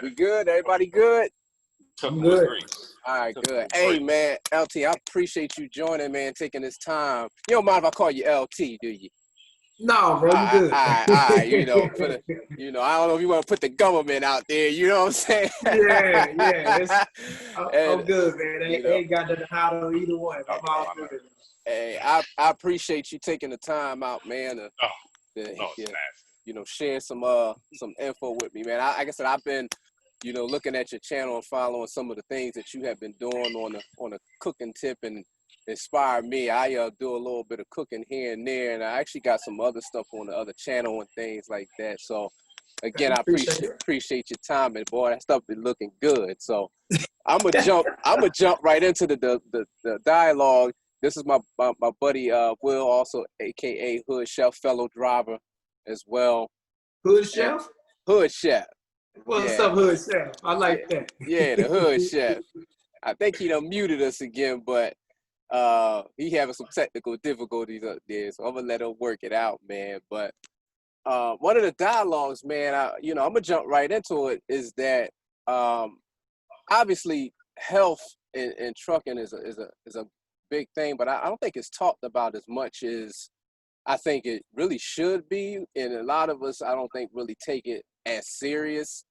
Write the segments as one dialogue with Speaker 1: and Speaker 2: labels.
Speaker 1: We good? Everybody good?
Speaker 2: I'm
Speaker 3: good.
Speaker 2: Great.
Speaker 1: All right, good. Hey, man, LT, I appreciate you joining, man, taking this time. You don't mind if I call you LT, do you?
Speaker 3: No, bro, you good.
Speaker 1: All right, you know, I don't know if you want to put the government out there, you know what I'm saying?
Speaker 3: yeah. I'm
Speaker 1: And,
Speaker 3: good, man.
Speaker 1: you know,
Speaker 3: Ain't got nothing hot on either one. I'm all good.
Speaker 1: hey, I appreciate you taking the time out, man, to share some info with me, man. Like I said, I've been, looking at your channel and following some of the things that you have been doing on a cooking tip and inspired me. I do a little bit of cooking here and there, and I actually got some other stuff on the other channel and things like that. So again, I appreciate your time, and boy, that stuff been looking good. So I'm gonna jump right into the dialogue. This is my buddy Will, also aka Hood Chef, fellow driver as well.
Speaker 3: Hood Chef?
Speaker 1: Hood Chef.
Speaker 3: What's up, Hood Chef? I like that.
Speaker 1: Yeah, the Hood Chef. I think he done muted us again, but he having some technical difficulties up there, so I'm gonna let him work it out, man. But one of the dialogues, man, I'm gonna jump right into it, is that obviously health in trucking is a big thing, but I don't think it's talked about as much as I think it really should be, and a lot of us, I don't think, really take it as serious,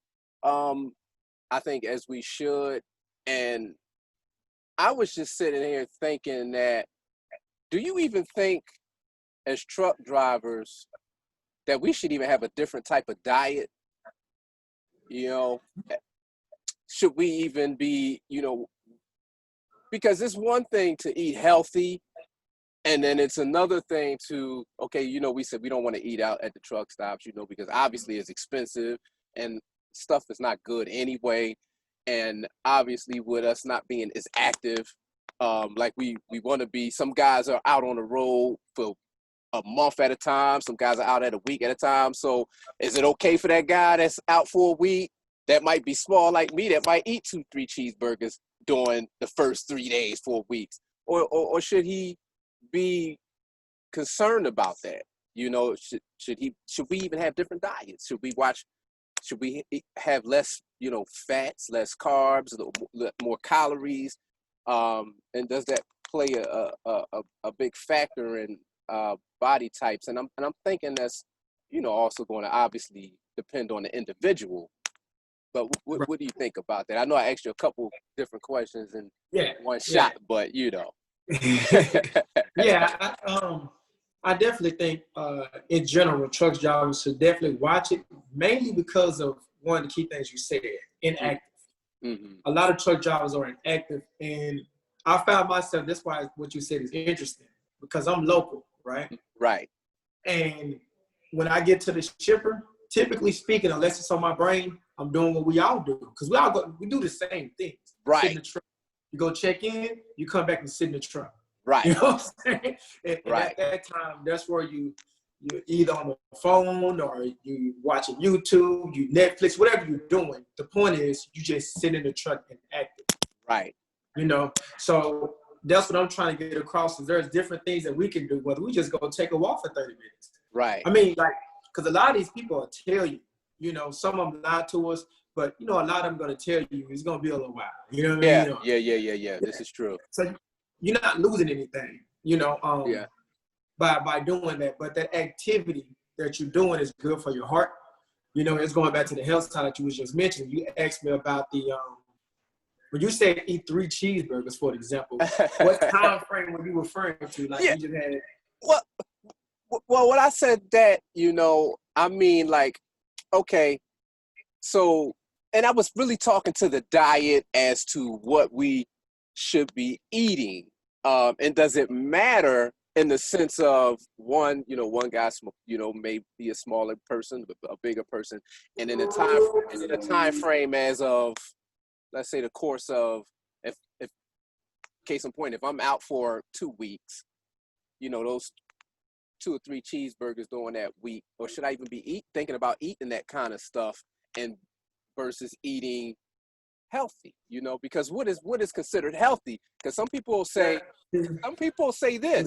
Speaker 1: I think, as we should. And I was just sitting here thinking that, do you even think as truck drivers that we should even have a different type of diet? Should we even be, because it's one thing to eat healthy, and then it's another thing to, okay, we said we don't want to eat out at the truck stops, because obviously it's expensive and stuff is not good anyway. And obviously with us not being as active, like we want to be, some guys are out on the road for a month at a time. Some guys are out at a week at a time. So is it okay for that guy that's out for a week, that might be small like me, that might eat 2-3 cheeseburgers during the first 3 days, 4 weeks? Or should he be concerned about that? Should we even have different diets? Should we have less, fats, less carbs, more calories? And does that play a big factor in body types? And I'm thinking that's, also going to obviously depend on the individual. But what do you think about that? I know I asked you a couple different questions in one shot, but
Speaker 3: Yeah, I definitely think in general, truck drivers should definitely watch it, mainly because of one of the key things you said, inactive.
Speaker 1: Mm-hmm.
Speaker 3: A lot of truck drivers are inactive, and I found myself, that's why what you said is interesting, because I'm local, right?
Speaker 1: Right.
Speaker 3: And when I get to the shipper, typically speaking, unless it's on my brain, I'm doing what we all do, because we do the same things.
Speaker 1: Right.
Speaker 3: Sit in the truck. You go check in, you come back and sit in the truck.
Speaker 1: Right.
Speaker 3: You know what I'm saying? And at that time, that's where you're either on the phone or you watching YouTube, you Netflix, whatever you're doing. The point is you just sit in the truck and active.
Speaker 1: Right.
Speaker 3: So that's what I'm trying to get across, is there's different things that we can do, whether we just go take a walk for 30 minutes.
Speaker 1: Right.
Speaker 3: I mean, because a lot of these people will tell you, some of them lie to us, but, a lot of them going to tell you it's going to be a little while. You know what I mean?
Speaker 1: Yeah. This is true.
Speaker 3: So you're not losing anything, by doing that. But that activity that you're doing is good for your heart. It's going back to the health side that you was just mentioning. You asked me about when you said eat 3 cheeseburgers, for example, what time frame were you referring to? Like, you just had...
Speaker 1: Well, when I said that, I mean, like, okay, so, and I was really talking to the diet as to what we should be eating. And does it matter in the sense of one guy, may be a smaller person, a bigger person, and in a time frame as of, let's say, the course of, if case in point, if I'm out for 2 weeks, those 2 or 3 cheeseburgers during that week, or should I even be thinking about eating that kind of stuff and versus eating healthy, because what is considered healthy? Because some people will say this.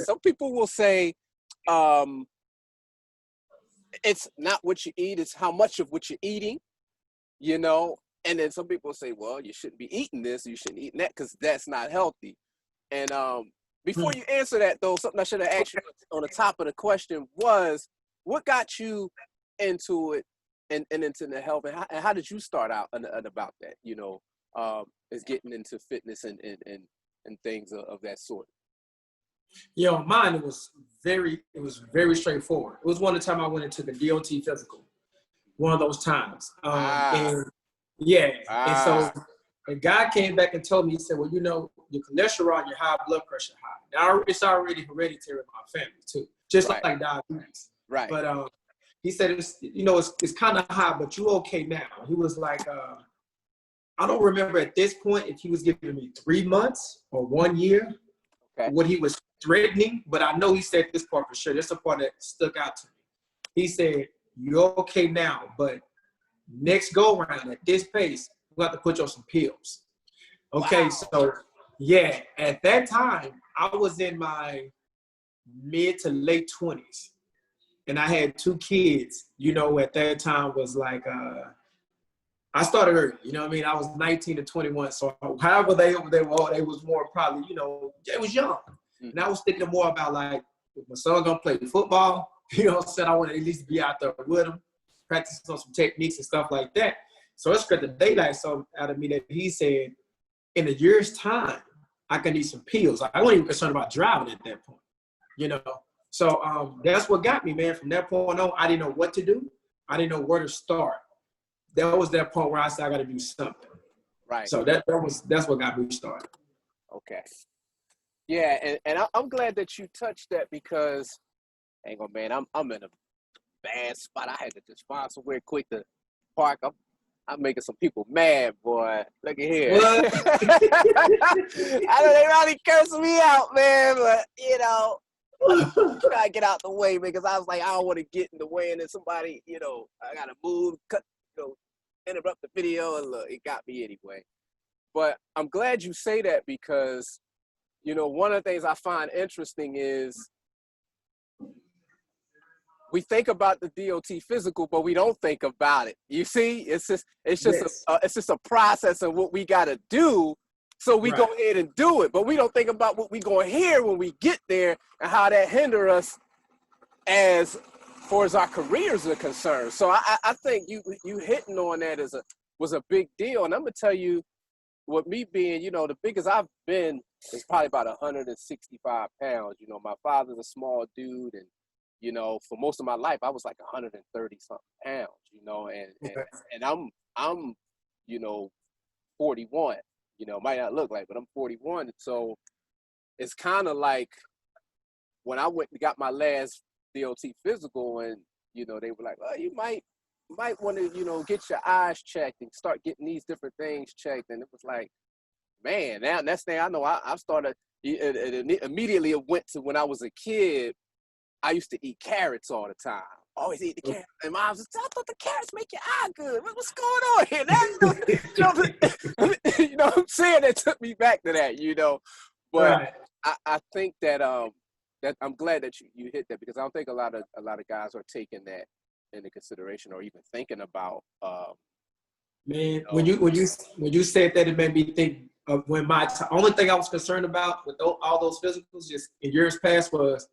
Speaker 1: Some people will say, it's not what you eat, it's how much of what you're eating. you know, and then some people say, well, you shouldn't be eating this, you shouldn't eat that because that's not healthy. And before you answer that, though, something I should have asked you on the top of the question was, what got you into it and into the health, and how did you start out and about that, you know, is getting into fitness and things of that sort?
Speaker 3: Mine, it was very straightforward. It was one of the time I went into the D.O.T physical, one of those times. And so a guy came back and told me, he said, well, you know, your cholesterol and your high blood pressure high. Now, it's already hereditary in my family, too, just like diabetes.
Speaker 1: Right.
Speaker 3: But he said, it's kind of high, but you okay now. He was like, I don't remember at this point if he was giving me 3 months or 1 year, what he was threatening, but I know he said this part for sure. That's the part that stuck out to me. He said, you're okay now, but next go around at this pace, we have to put you on some pills. Okay, so yeah, at that time, I was in my mid to late 20s, and I had 2 kids. You know, at that time was like, I started early. You know what I mean? I was 19 to 21, so however they was more probably, you know, they was young. And I was thinking more about like, if my son gonna play football, you know, said I want to at least be out there with him, practicing on some techniques and stuff like that. So it scared the daylight so out of me that he said, in a year's time, I can need some pills. I wasn't even concerned about driving at that point, you know. So that's what got me, man. From that point on, I didn't know what to do. I didn't know where to start. That was that point where I said I got to do something.
Speaker 1: Right.
Speaker 3: So that's what got me started.
Speaker 1: Okay. Yeah, and I'm glad that you touched that because, hang on, man, I'm in a bad spot. I had to just find somewhere quick to park. I'm making some people mad, boy. Look at here. I know they really cursing me out, man, but you know, try to get out the way because I was like, I don't want to get in the way, and then somebody, you know, I gotta move, cut, you know, interrupt the video, and look, it got me anyway. But I'm glad you say that because, you know, one of the things I find interesting is we think about the D.O.T physical, but we don't think about it. You see, it's just a process of what we got to do. So we go ahead and do it, but we don't think about what we gonna hear when we get there and how that hinder us as far as our careers are concerned. So I think you hitting on that was a big deal, and I'm gonna tell you, with me being, you know, the biggest I've been is probably about 165 pounds. You know, my father's a small dude, and you know, for most of my life, I was like 130 something pounds. You know, and I'm, you know, 41. You know, might not look like, but I'm 41. So it's kind of like when I went and got my last D.O.T physical, and you know, they were like, "Oh, you might want to, you know, get your eyes checked and start getting these different things checked." And it was like, man, now next thing I know, I started. It immediately it went to when I was a kid. I used to eat carrots all the time. Always eat the carrots. And Mom said, I thought the carrots make your eye good. What's going on here? Now, you know what I'm saying? It took me back to that, you know. But I think that that I'm glad that you hit that because I don't think a lot of guys are taking that into consideration or even thinking about.
Speaker 3: Man, when you said that, it made me think of when only thing I was concerned about with all those physicals just in years past was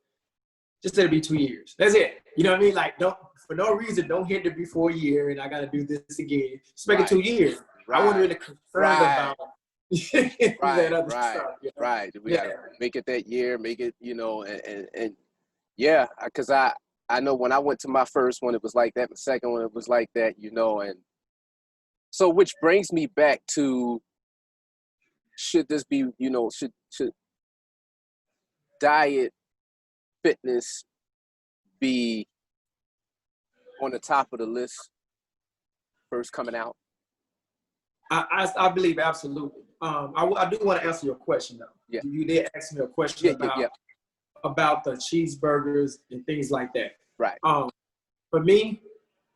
Speaker 3: just let it be 2 years. That's it. You know what I mean? Like, for no reason, don't hit it before a year and I got to do this again. Just make it 2 years. I wasn't really concerned about that other stuff. You know?
Speaker 1: Right. We got to make it that year, make it, you know, and yeah, because I know when I went to my first one, it was like that. The second one, it was like that, you know, and so which brings me back to, should this be, you know, should diet, fitness be on the top of the list first coming out?
Speaker 3: I believe absolutely. I do want to answer your question though.
Speaker 1: Yeah.
Speaker 3: You did ask me a question about the cheeseburgers and things like that.
Speaker 1: Right.
Speaker 3: For me,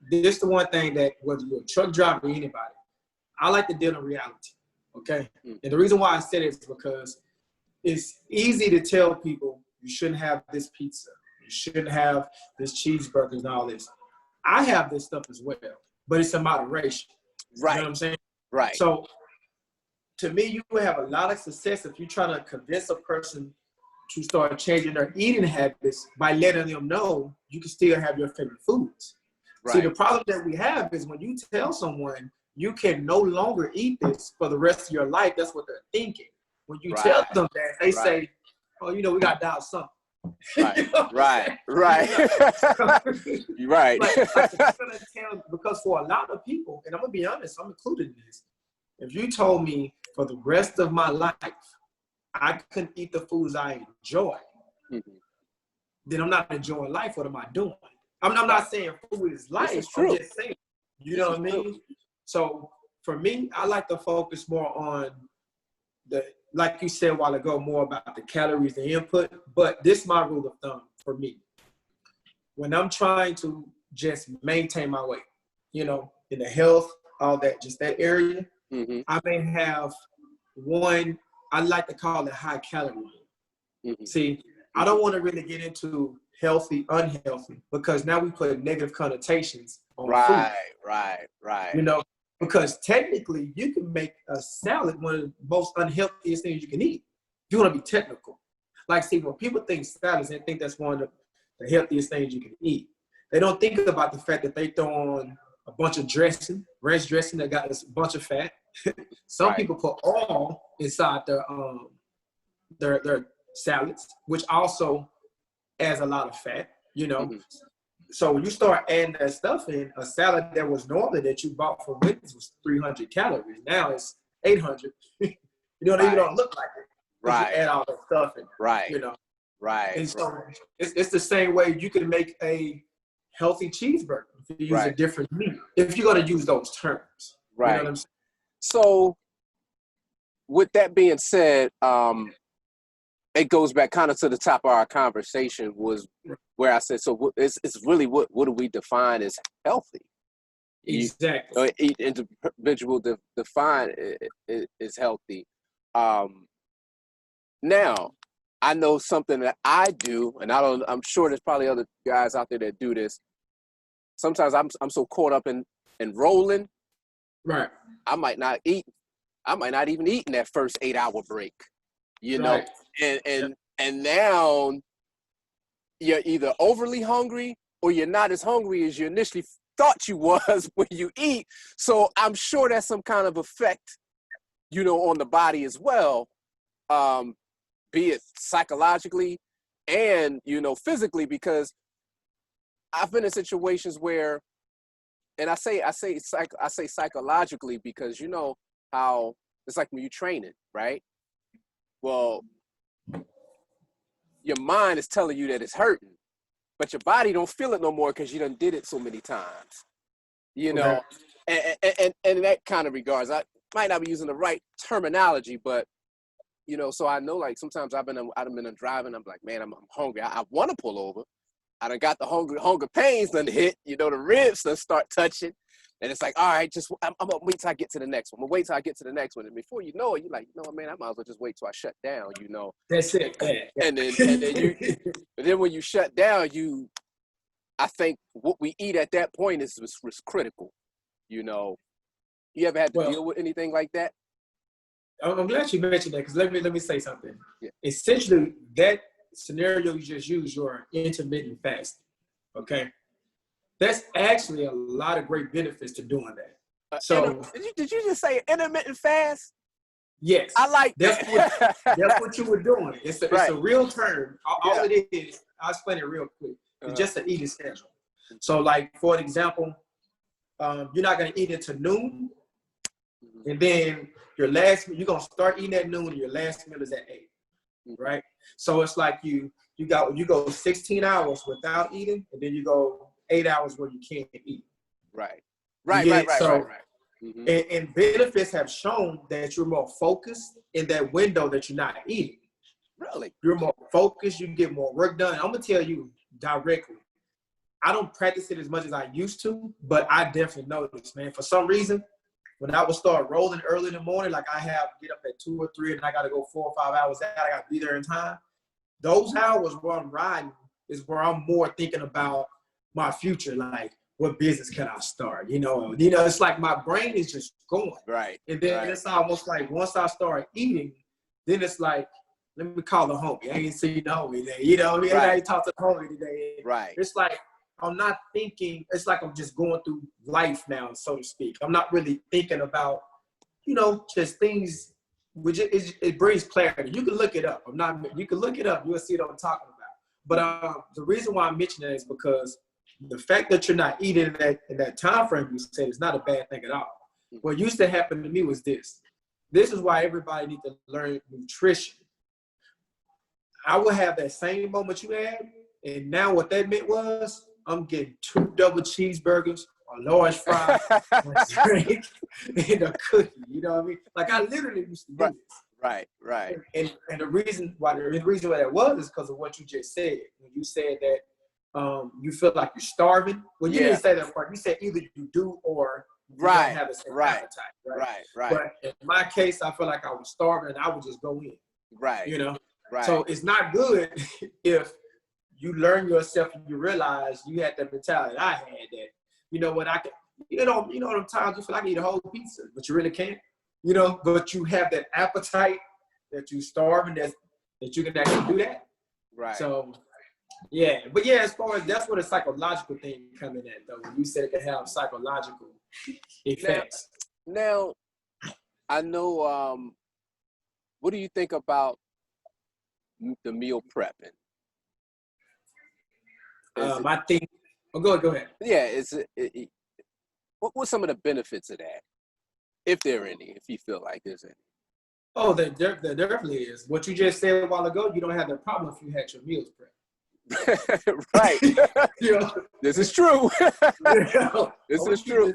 Speaker 3: this is the one thing that whether you're a truck driver or anybody, I like to deal in reality. Okay. And the reason why I said it is because it's easy to tell people you shouldn't have this pizza, you shouldn't have this cheeseburgers and all this. I have this stuff as well, but it's in moderation. You know what I'm saying?
Speaker 1: Right.
Speaker 3: So to me, you will have a lot of success if you're trying to convince a person to start changing their eating habits by letting them know you can still have your favorite foods.
Speaker 1: Right.
Speaker 3: See, the problem that we have is when you tell someone you can no longer eat this for the rest of your life, that's what they're thinking. When you tell them that, they say, oh, we got to dial something.
Speaker 1: Right. Right. You're right.
Speaker 3: Because for a lot of people, and I'm going to be honest, I'm included in this. If you told me for the rest of my life, I couldn't eat the foods I enjoy, then I'm not enjoying life. What am I doing? I'm not saying food is life.
Speaker 1: This is true.
Speaker 3: I'm just saying, you know what I mean? So for me, I like to focus more on like you said a while ago, more about the calories, the input. But this is my rule of thumb for me. When I'm trying to just maintain my weight, in the health, all that, just that area, I may have one, I like to call it high calorie. See, I don't want to really get into healthy, unhealthy, because now we put negative connotations on food. Right. Because technically you can make a salad one of the most unhealthiest things you can eat. If you want to be technical. Like, see, when people think salads, they think that's one of the healthiest things you can eat. They don't think about the fact that they throw on a bunch of dressing, ranch dressing that got a bunch of fat. Some people put oil inside their salads, which also adds a lot of fat, So when you start adding that stuff in, a salad that was normally that you bought from Wendy's was 300 calories. Now it's 800. It even don't look like it. You add all that stuff in.
Speaker 1: Right.
Speaker 3: And so it's the same way you can make a healthy cheeseburger if you use a different meat, if you're going to use those terms.
Speaker 1: Right.
Speaker 3: You know what I'm saying?
Speaker 1: So with that being said, it goes back kind of to the top of our conversation was where I said, so it's really what do we define as healthy?
Speaker 3: Exactly.
Speaker 1: Each individual define is healthy. Now, I know something that I do, and I'm sure there's probably other guys out there that do this. Sometimes I'm so caught up in rolling.
Speaker 3: Right.
Speaker 1: I might not even eat in that first 8-hour break. Know, and now you're either overly hungry or you're not as hungry as you initially thought you was when you eat. So I'm sure that's some kind of effect, on the body as well, be it psychologically and, physically, because I've been in situations where, and I say psychologically because how it's like when you're training, right? Well, your mind is telling you that it's hurting, but your body don't feel it no more because you done did it so many times, and in that kind of regards, I might not be using the right terminology, but so I know, like, sometimes I've been driving, I'm like, man, I'm hungry. I want to pull over. I done got the hunger pains done hit, the ribs done start touching. And it's like, all right, I'm gonna wait till I get to the next one. I'm gonna wait till I get to the next one. And before you know it, you're like, man, I might as well just wait till I shut down,
Speaker 3: That's it.
Speaker 1: And then when you shut down, I think what we eat at that point is critical. You ever had to deal with anything like that?
Speaker 3: I'm glad you mentioned that, because let me say something.
Speaker 1: Yeah.
Speaker 3: Essentially, that scenario you just used, your intermittent fasting, okay? That's actually a lot of great benefits to doing that. So
Speaker 1: did you just say intermittent fast?
Speaker 3: Yes.
Speaker 1: I like that.
Speaker 3: That's what you were doing. It's a real term. All it is, I'll explain it real quick. It's just an eating schedule. So, like, for an example, you're not going to eat until noon, and then you're going to start eating at noon, and your last meal is at 8, right? So it's like you go 16 hours without eating, and then you go 8 hours where you can't eat. Right. And benefits have shown that you're more focused in that window that you're not eating.
Speaker 1: Really?
Speaker 3: You're more focused, you get more work done. I'm going to tell you directly, I don't practice it as much as I used to, but I definitely noticed, man. For some reason, when I would start rolling early in the morning, like I have to get up at 2 or 3 and I got to go 4 or 5 hours out, I got to be there in time. Those hours where I'm riding is where I'm more thinking about my future. Like, what business can I start? It's like my brain is just going.
Speaker 1: Right.
Speaker 3: And then it's almost like once I start eating, then it's like, let me call the homie. I ain't seen the homie today. I ain't talked to the homie today.
Speaker 1: Right.
Speaker 3: It's like I'm not thinking, it's like I'm just going through life now, so to speak. I'm not really thinking about, just things, which it brings clarity. You can look it up. You can look it up. You'll see what I'm talking about. But the reason why I'm mentioning that is because the fact that you're not eating in that time frame you said is not a bad thing at all. What used to happen to me was this. This is why everybody needs to learn nutrition. I would have that same moment you had, and now what that meant was I'm getting 2 double cheeseburgers, a large fry, a drink, and a cookie. You know what I mean? Like I literally used to do this.
Speaker 1: Right.
Speaker 3: And the reason why that was is because of what you just said. When you said that you feel like you're starving. Well, you didn't say that part. You said either you do or you don't have the same appetite.
Speaker 1: Right.
Speaker 3: But in my case, I feel like I was starving and I would just go in.
Speaker 1: Right. Right.
Speaker 3: So it's not good if you learn yourself and you realize you had that mentality I had that, I can, sometimes you feel like I eat a whole pizza, but you really can't, but you have that appetite that you starve and that you can actually do that.
Speaker 1: Right.
Speaker 3: So, as far as that's where the psychological thing coming at though, when you said it can have psychological effects.
Speaker 1: Now I know, what do you think about the meal prepping?
Speaker 3: I think. Oh, go ahead.
Speaker 1: Yeah, what's some of the benefits of that, if there are any? If you feel like there's any.
Speaker 3: Oh, there definitely is. What you just said a while ago, you don't have that problem if you had your meals prepped.
Speaker 1: Right. This is true. This is true.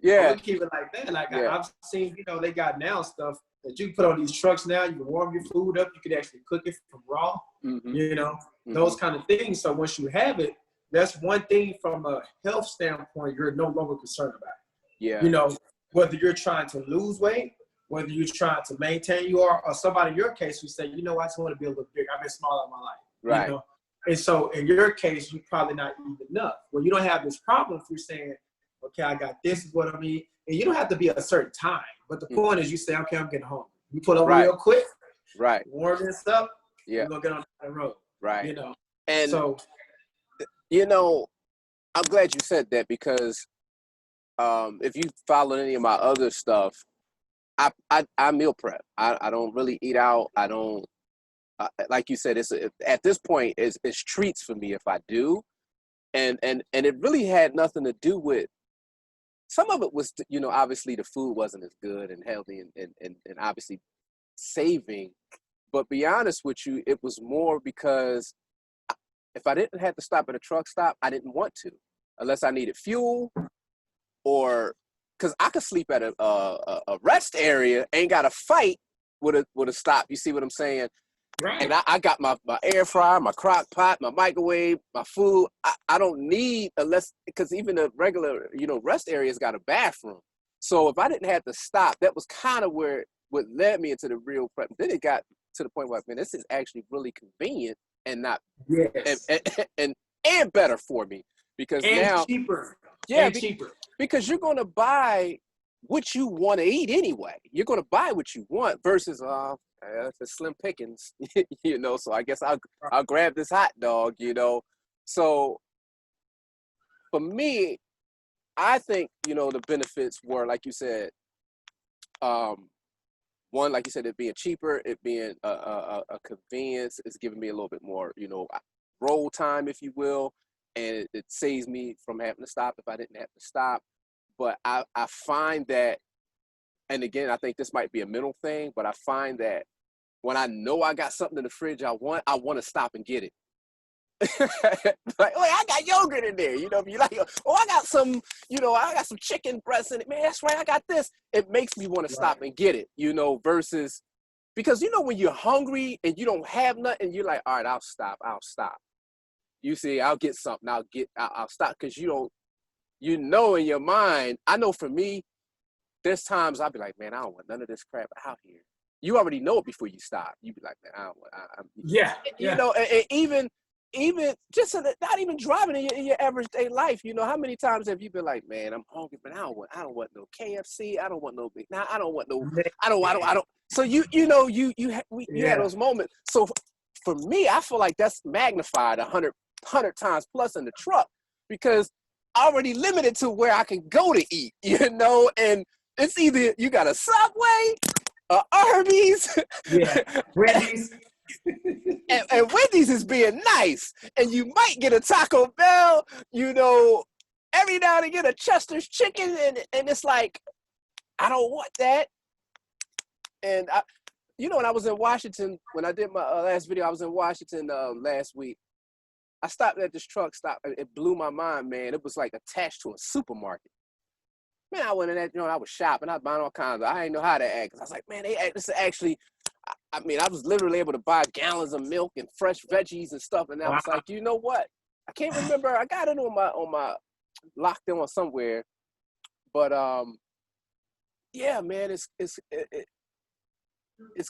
Speaker 1: Yeah.
Speaker 3: Keep it like that. Like I've seen, they got now stuff that you put on these trucks now. You can warm your food up. You can actually cook it from raw. Mm-hmm. Those kind of things. So once you have it, that's one thing from a health standpoint you're no longer concerned about.
Speaker 1: Yeah.
Speaker 3: Whether you're trying to lose weight, whether you're trying to maintain or somebody in your case who say, I just want to be a little bigger. I've been small all my life.
Speaker 1: Right.
Speaker 3: And so in your case, you're probably not eating enough. Well, you don't have this problem if you're saying, okay, I got this is what I need. And you don't have to be at a certain time. But the point is you say, okay, I'm getting home. You pull over real quick.
Speaker 1: Right.
Speaker 3: Warm this up.
Speaker 1: Yeah.
Speaker 3: We're going to get on the road.
Speaker 1: Right.
Speaker 3: And so.
Speaker 1: I'm glad you said that because if you follow any of my other stuff, I meal prep. I don't really eat out. I don't, like you said, at this point, it's treats for me if I do. And it really had nothing to do with, some of it was, obviously the food wasn't as good and healthy and obviously saving. But be honest with you, it was more because if I didn't have to stop at a truck stop, I didn't want to, unless I needed fuel or because I could sleep at a rest area, ain't got to fight with a stop. You see what I'm saying? Right. And I got my air fryer, my crock pot, my microwave, my food. I don't need, unless, because even the regular, rest areas got a bathroom. So if I didn't have to stop, that was kind of what led me into the real prep. Then it got to the point where, man, this is actually really convenient and not, and better for me because
Speaker 3: and
Speaker 1: now
Speaker 3: cheaper.
Speaker 1: Yeah,
Speaker 3: and cheaper. Because
Speaker 1: you're going to buy what you want to eat anyway. You're going to buy what you want versus it's a slim pickings, so I guess I'll grab this hot dog, So for me, I think, the benefits were, like you said, one, like you said, it being cheaper, it being a convenience, it's giving me a little bit more, roll time, if you will, and it saves me from having to stop if I didn't have to stop. But I find that, and again, I think this might be a mental thing, but I find that when I know I got something in the fridge I want to stop and get it. Like, oh, I got yogurt in there, you're like, oh, I got some, I got some chicken breasts in it, man, that's right, I got this. It makes me want to stop and get it, versus, because, when you're hungry and you don't have nothing, you're like, all right, I'll stop. You see, I'll get something, I'll stop, because in your mind, I know for me, there's times I'll be like, man, I don't want none of this crap out here. You already know it before you stop. You be like, man, I don't want,
Speaker 3: yeah.
Speaker 1: and even even just not even driving in your everyday life. You know, how many times have you been like, man, I'm hungry, but I don't want no KFC. I don't want no Big. Now I don't want no. I don't. So you have those moments. So for me, I feel like that's magnified 100 times plus in the truck, because I already limited to where I can go to eat. You know, and it's either you got a Subway, a Arby's,
Speaker 3: Wendy's.
Speaker 1: and Wendy's is being nice, and you might get a Taco Bell, you know, every now and again a Chester's chicken, and it's like, I don't want that. And when I was in Washington, when I did my last video, I was in Washington last week. I stopped at this truck stop. It blew my mind, man. It was like attached to a supermarket. Man, I went in that, I was shopping. I was buying all kinds of, I didn't know how to act. I was like, man, this is actually, I was literally able to buy gallons of milk and fresh veggies and stuff. And I was like, you know what? I can't remember. I got it on my locked in on somewhere. But yeah, man, it's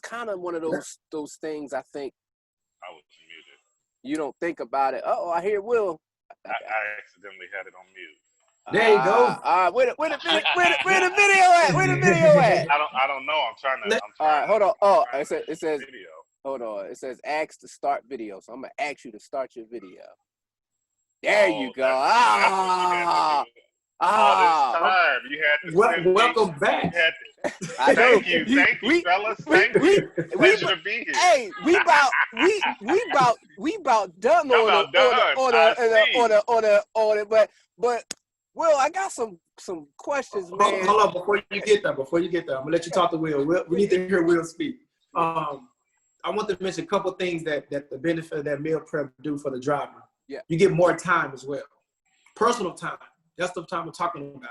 Speaker 1: kind of one of those things. I think
Speaker 2: I was muted.
Speaker 1: You don't think about it. Oh, I hear Will.
Speaker 2: I accidentally had it on mute.
Speaker 3: There you go.
Speaker 1: Where the video at? Where the video at?
Speaker 2: I don't know. I'm trying to.
Speaker 1: All right, hold on. Oh, it says
Speaker 2: video.
Speaker 1: Hold on. It says ask to start video. So I'm gonna ask you to start your video. There you go.
Speaker 2: All this time you had to.
Speaker 3: Welcome back.
Speaker 2: Thank you, fellas. Thank you. Pleasure to be here.
Speaker 1: Hey, we about done on it, but Will, I got some questions, man.
Speaker 3: Hold on, before you get there, I'm gonna let you talk to Will. We need to hear Will speak. I want to mention a couple things that the benefit of that meal prep do for the driver.
Speaker 1: Yeah,
Speaker 3: you get more time as well. Personal time. That's the time we're talking about.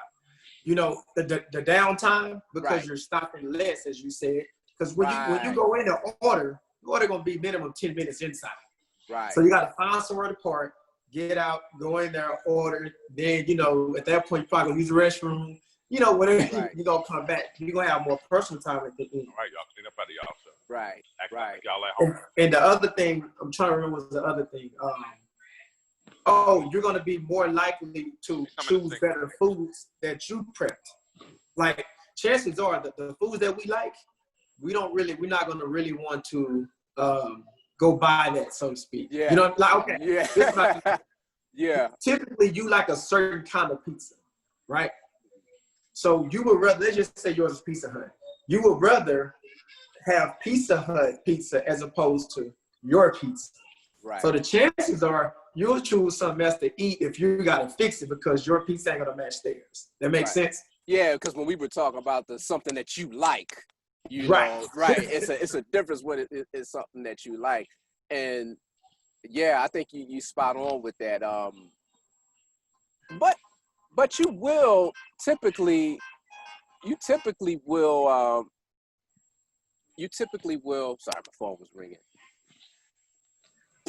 Speaker 3: You know, the downtime, because you're stopping less, as you said. Because when you go in to order, your order gonna be minimum 10 minutes inside.
Speaker 1: Right.
Speaker 3: So you gotta find somewhere to park, get out, go in there, order. Then, at that point, you probably gonna use the restroom. Whatever, you're gonna come back. You're gonna have more personal time at the end.
Speaker 2: All right, y'all clean up after y'all stuff.
Speaker 1: Right.
Speaker 2: Like y'all at home.
Speaker 3: And the other thing, I'm trying to remember what's the other thing. You're gonna be more likely to choose better foods that you prepped. Like, chances are that the foods that we like, we're not gonna really want to go buy that, so to speak.
Speaker 1: Yeah.
Speaker 3: You know, like, okay.
Speaker 1: Yeah. Yeah.
Speaker 3: Typically, you like a certain kind of pizza, right? So you would rather, let's just say yours is Pizza Hut. You would rather have Pizza Hut pizza as opposed to your pizza.
Speaker 1: Right.
Speaker 3: So the chances are you'll choose something else to eat if you got to fix it, because your pizza ain't gonna match theirs. That makes sense?
Speaker 1: Yeah, because when we were talking about something that you like, know, right? It's a difference when it's something that you like, and yeah, I think you spot on with that. But you typically will. Sorry, my phone was ringing.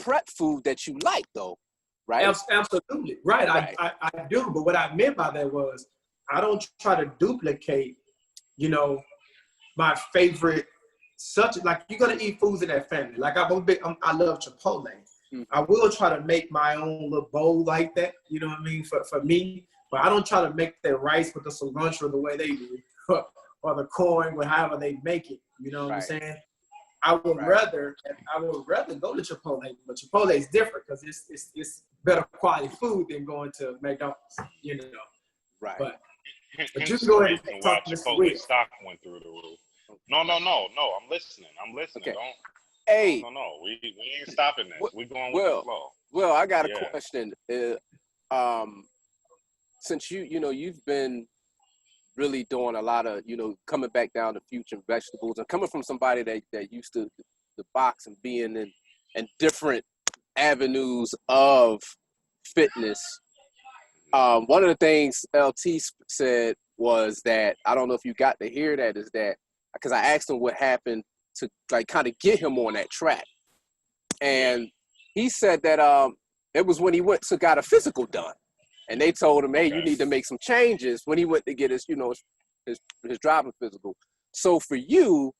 Speaker 1: Prep food that you like, though, right?
Speaker 3: Absolutely, right. I do, but what I meant by that was I don't try to duplicate, my favorite. Like, you're gonna eat foods in that family. Like, I love Chipotle. Mm-hmm. I will try to make my own little bowl like that. You know what I mean? For me, but I don't try to make that rice with the cilantro the way they do, or the corn, with however they make it. You know what I'm saying? I would rather go to Chipotle, but Chipotle is different because it's better quality food than going to McDonald's.
Speaker 1: Right.
Speaker 3: But you can go ahead and talk to Mr. Will.
Speaker 2: Stock went through the roof. No. I'm listening.
Speaker 1: Okay.
Speaker 2: Don't. No. We ain't stopping this. We're going with the flow.
Speaker 1: Well, I got a question. Since you've been really doing a lot of, coming back down to Future Vegetables, and coming from somebody that used to box and being in different avenues of fitness. One of the things LT said was that, I don't know if you got to hear that, is that, because I asked him what happened to kind of get him on that track. And he said that it was when he got a physical done. And they told him, hey, you need to make some changes, when he went to get his driving physical. So for you,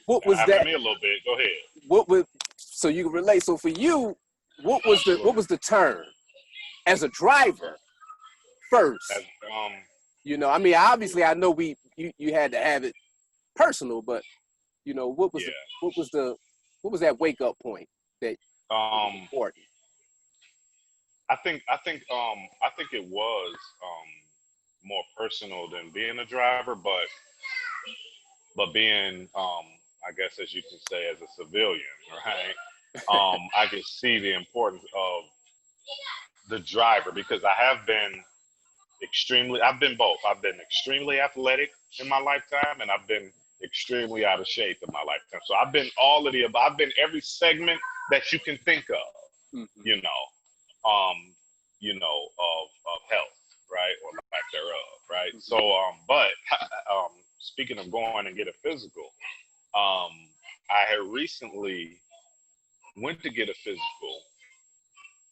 Speaker 1: what was that?
Speaker 2: Me a little bit. Go ahead.
Speaker 1: So you can relate. So for you, what was the turn as a driver first? You know, I mean, obviously, I know you had to have it personal, but you know, what was that wake up point that was important?
Speaker 2: I think it was more personal than being a driver, but being I guess, as you can say, as a civilian, right? I can see the importance of the driver, because I've been both. I've been extremely athletic in my lifetime, and I've been extremely out of shape in my lifetime. So I've been all of the above. I've been every segment that you can think of, you know, of health, right? Or lack thereof, right? So, but speaking of going and get a physical, I had recently went to get a physical,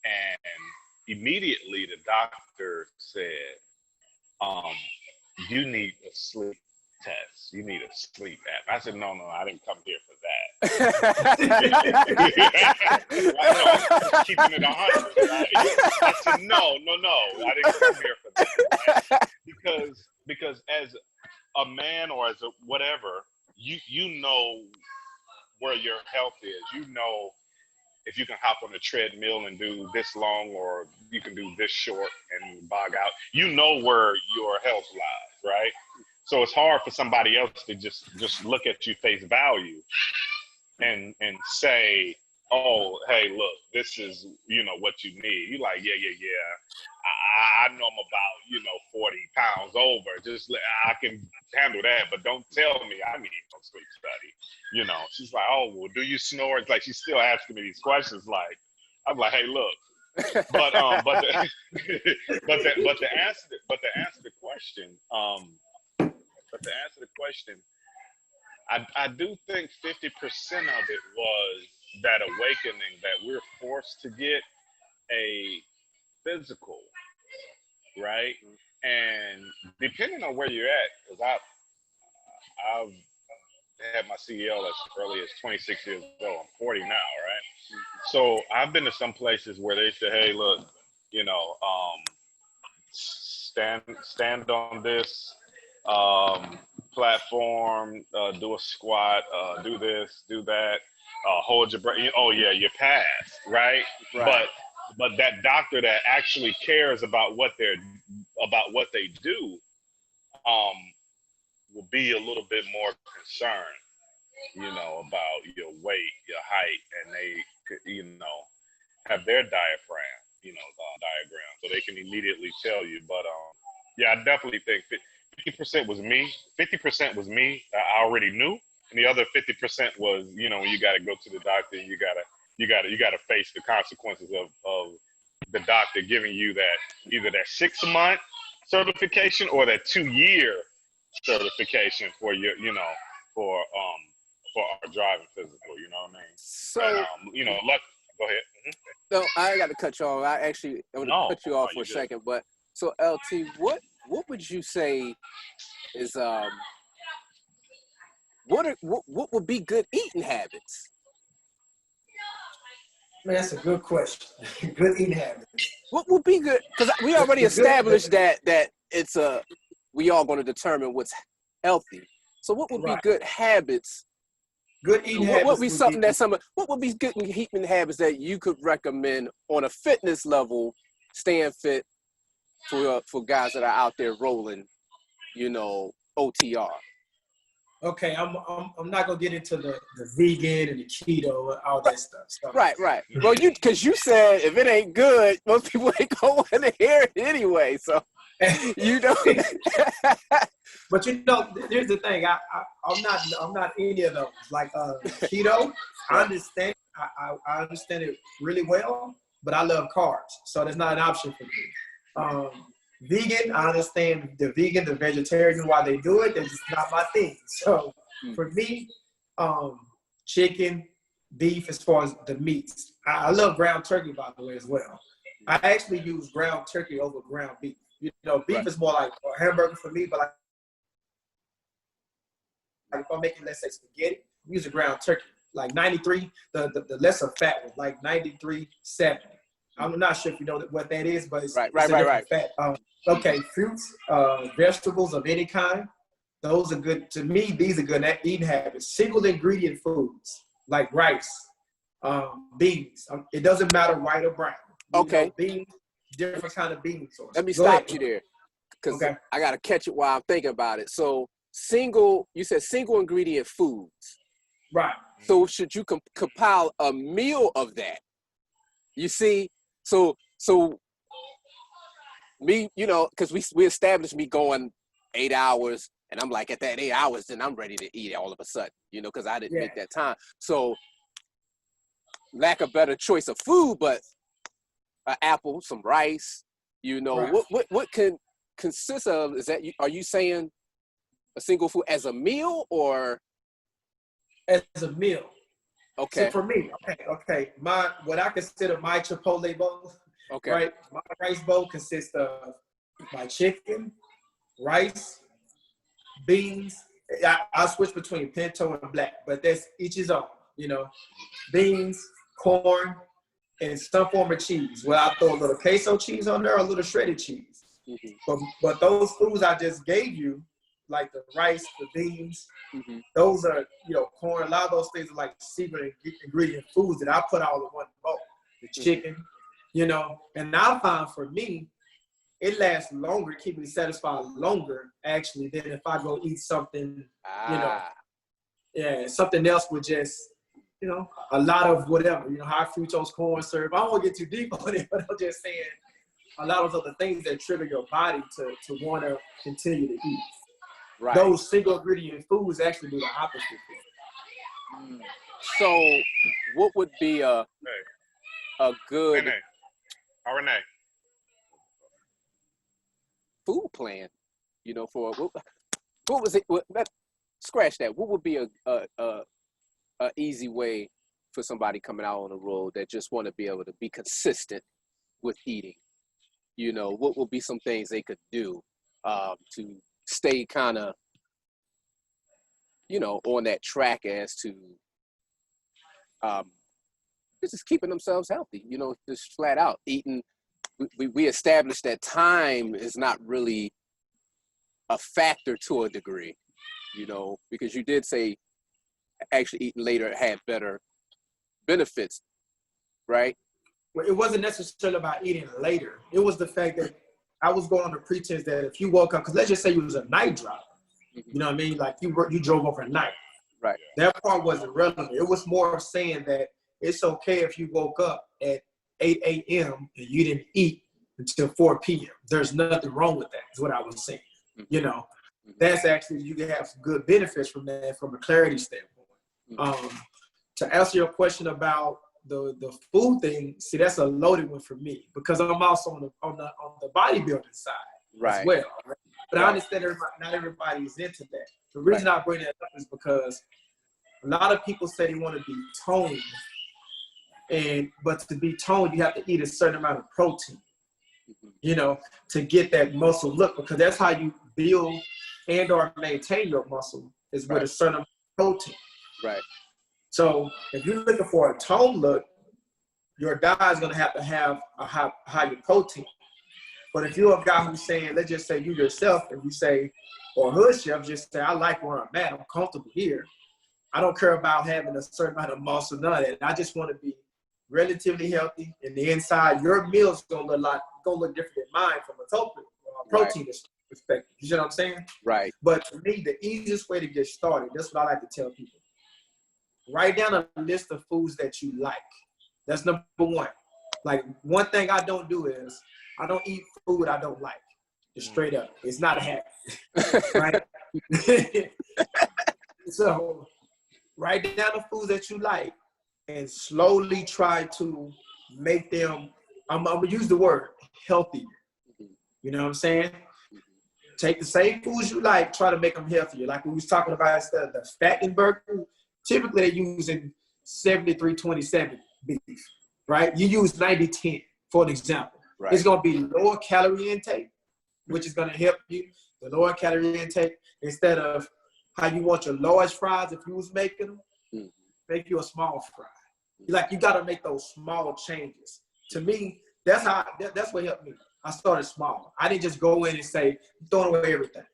Speaker 2: and immediately the doctor said, you need a sleep test. You need a sleep app. I said, no, I didn't come here for that. No, keeping it 100. Right? I said, no, I didn't come here for that. Right? Because as a man or as a whatever, you know where your health is. You know if you can hop on the treadmill and do this long, or you can do this short and bog out. You know where your health lies, right? So it's hard for somebody else to just look at you face value and say, oh, hey, look, this is, you know, what you need. You're like, yeah. I know I'm about, 40 pounds over. I can handle that, but don't tell me I need no sleep study. She's like, oh, well, do you snore? It's like she's still asking me these questions. Like, I'm like, hey, look, but to answer the question, I do think 50% of it was that awakening that we're forced to get a physical, right? And depending on where you're at, because I've had my CEL as early as 26 years old. I'm 40 now, right? So I've been to some places where they say, hey, look, stand on this platform, do a squat, do this, do that, hold your breath. Oh yeah, you passed, right? But that doctor that actually cares about what they do, will be a little bit more concerned, about your weight, your height, and they could, have their diaphragm, diagram, so they can immediately tell you. But yeah, I definitely think 50% was me. 50% was me. I already knew, and the other 50% was, when you got to go to the doctor, you gotta face the consequences of the doctor giving you that, either that 6-month certification or that 2-year certification for your, for our driving physical. You know what I mean? So, and, go ahead.
Speaker 1: No, I got to cut you off. I want to cut you off for a second. But so, LT, what would you say is what would be good eating habits?
Speaker 3: Man, that's a good question. Good eating habits.
Speaker 1: What would be good? Because we already established that it's we all going to determine what's healthy. So what would be good habits?
Speaker 3: Good eating habits.
Speaker 1: What would be good eating habits that you could recommend on a fitness level, staying fit for guys that are out there rolling, OTR?
Speaker 3: Okay, I'm not gonna get into the vegan and the keto and all that stuff.
Speaker 1: Right. Well, because you said if it ain't good, most people ain't gonna want to hear it anyway. So
Speaker 3: But here's the thing. I'm not any of those. Like keto, I understand. I understand it really well, but I love carbs, so that's not an option for me. Vegan, I understand the vegan, the vegetarian, why they do it. That's just not my thing. So for me, chicken, beef, as far as the meats. I love ground turkey, by the way, as well. I actually use ground turkey over ground beef. Beef is more like a hamburger for me, but like if I'm making, let's say, spaghetti, I'm using ground turkey. like 93, the lesser fat one, like 93.7. I'm not sure if you know what that is, but it's,
Speaker 1: Right.
Speaker 3: it's a different fat. Okay, fruits, vegetables of any kind, those are good. To me, these are good eating habits. Single ingredient foods like rice, beans. It doesn't matter white or brown.
Speaker 1: Okay.
Speaker 3: Beans, different kind of bean sources.
Speaker 1: Let me stop you there, because I got to catch it while I'm thinking about it. So you said single ingredient foods.
Speaker 3: Right.
Speaker 1: So should you compile a meal of that? You see, so me, because we established me going 8 hours, and I'm like, at that 8 hours, then I'm ready to eat all of a sudden, because I didn't make that time. So lack of better choice of food, but an apple, some rice,
Speaker 3: Right.
Speaker 1: what can consist of, are you saying a single food as a meal or?
Speaker 3: As a meal.
Speaker 1: Okay.
Speaker 3: So for me, okay, what I consider my Chipotle bowl, right? My rice bowl consists of my chicken, rice, beans. I switch between pinto and black, but that's each his own, beans, corn, and some form of cheese. Well, I throw a little queso cheese on there or a little shredded cheese. Mm-hmm. But those foods I just gave you, like the rice, the beans, mm-hmm. those are, corn. A lot of those things are like secret ingredient foods that I put all in one bowl. The chicken, and I find for me, it lasts longer, keep me satisfied longer, actually, than if I go eat something, something else with just, a lot of whatever, high fructose corn syrup. I won't get too deep on it, but I'm just saying a lot of those other things that trigger your body to want to continue to eat. Right. Those single ingredient foods actually do the opposite.
Speaker 1: So what would be a good
Speaker 2: Renee.
Speaker 1: food plan, for what was it? Scratch that. What would be a easy way for somebody coming out on the road that just want to be able to be consistent with eating? What would be some things they could do to stay kind of, on that track as to just keeping themselves healthy, just flat out eating. We established that time is not really a factor to a degree, because you did say actually eating later had better benefits, right?
Speaker 3: Well, it wasn't necessarily about eating later. It was the fact that I was going on the pretense that if you woke up, because let's just say you was a night driver, mm-hmm. You know what I mean? Like you drove overnight.
Speaker 1: Right.
Speaker 3: That part wasn't relevant. It was more saying that it's okay if you woke up at 8 a.m. and you didn't eat until 4 p.m. There's nothing wrong with that, is what I was saying. Mm-hmm. That's actually, you can have some good benefits from that from a clarity standpoint. Mm-hmm. To answer your question about the food thing, see, that's a loaded one for me because I'm also on the bodybuilding side as well. Right? But I understand not everybody is into that. The reason I bring that up is because a lot of people say they want to be toned, but to be toned, you have to eat a certain amount of protein, to get that muscle look, because that's how you build and or maintain your muscle is with a certain amount of protein. Right. So if you're looking for a toned look, your diet is going to have a higher protein. But if you're a guy who's saying, let's just say you yourself, and you say, or a hood chef, just say, I like where I'm at, I'm comfortable here. I don't care about having a certain amount of muscle, none of that. I just want to be relatively healthy. And the inside, your meal's going to look different than mine from a protein perspective. You see what I'm saying? Right. But for me, the easiest way to get started, that's what I like to tell people. Write down a list of foods that you like. That's number one. Like, one thing I don't do is I don't eat food I don't like. Just straight up. It's not a habit. Right? So write down the foods that you like and slowly try to make them, I'm going to use the word healthier. You know what I'm saying? Take the same foods you like, try to make them healthier. Like we was talking about instead of the fattening burger, typically they're using 73-27 beef, right? You use 90-10 for an example. Right. It's going to be lower calorie intake, which is going to help you. The lower calorie intake, instead of how you want your large fries if you was making them, make you a small fry. Like, you got to make those small changes. To me, that's what helped me. I started small. I didn't just go in and say, throwing away everything.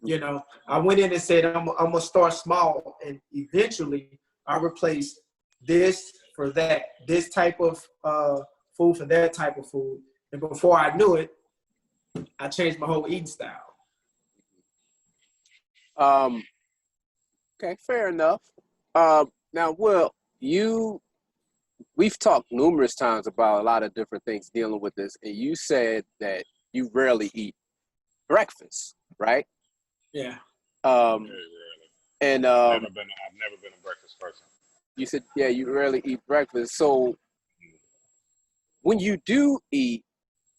Speaker 3: You know, I went in and said, I'm going to start small, and eventually I replaced this for that, this type of food for that type of food. And before I knew it, I changed my whole eating style.
Speaker 1: Okay, fair enough. Now, Will, we've talked numerous times about a lot of different things dealing with this, and you said that you rarely eat breakfast, right?
Speaker 3: Yeah.
Speaker 1: And
Speaker 2: I've never been a breakfast person.
Speaker 1: You said, yeah, you rarely eat breakfast. So when you do eat,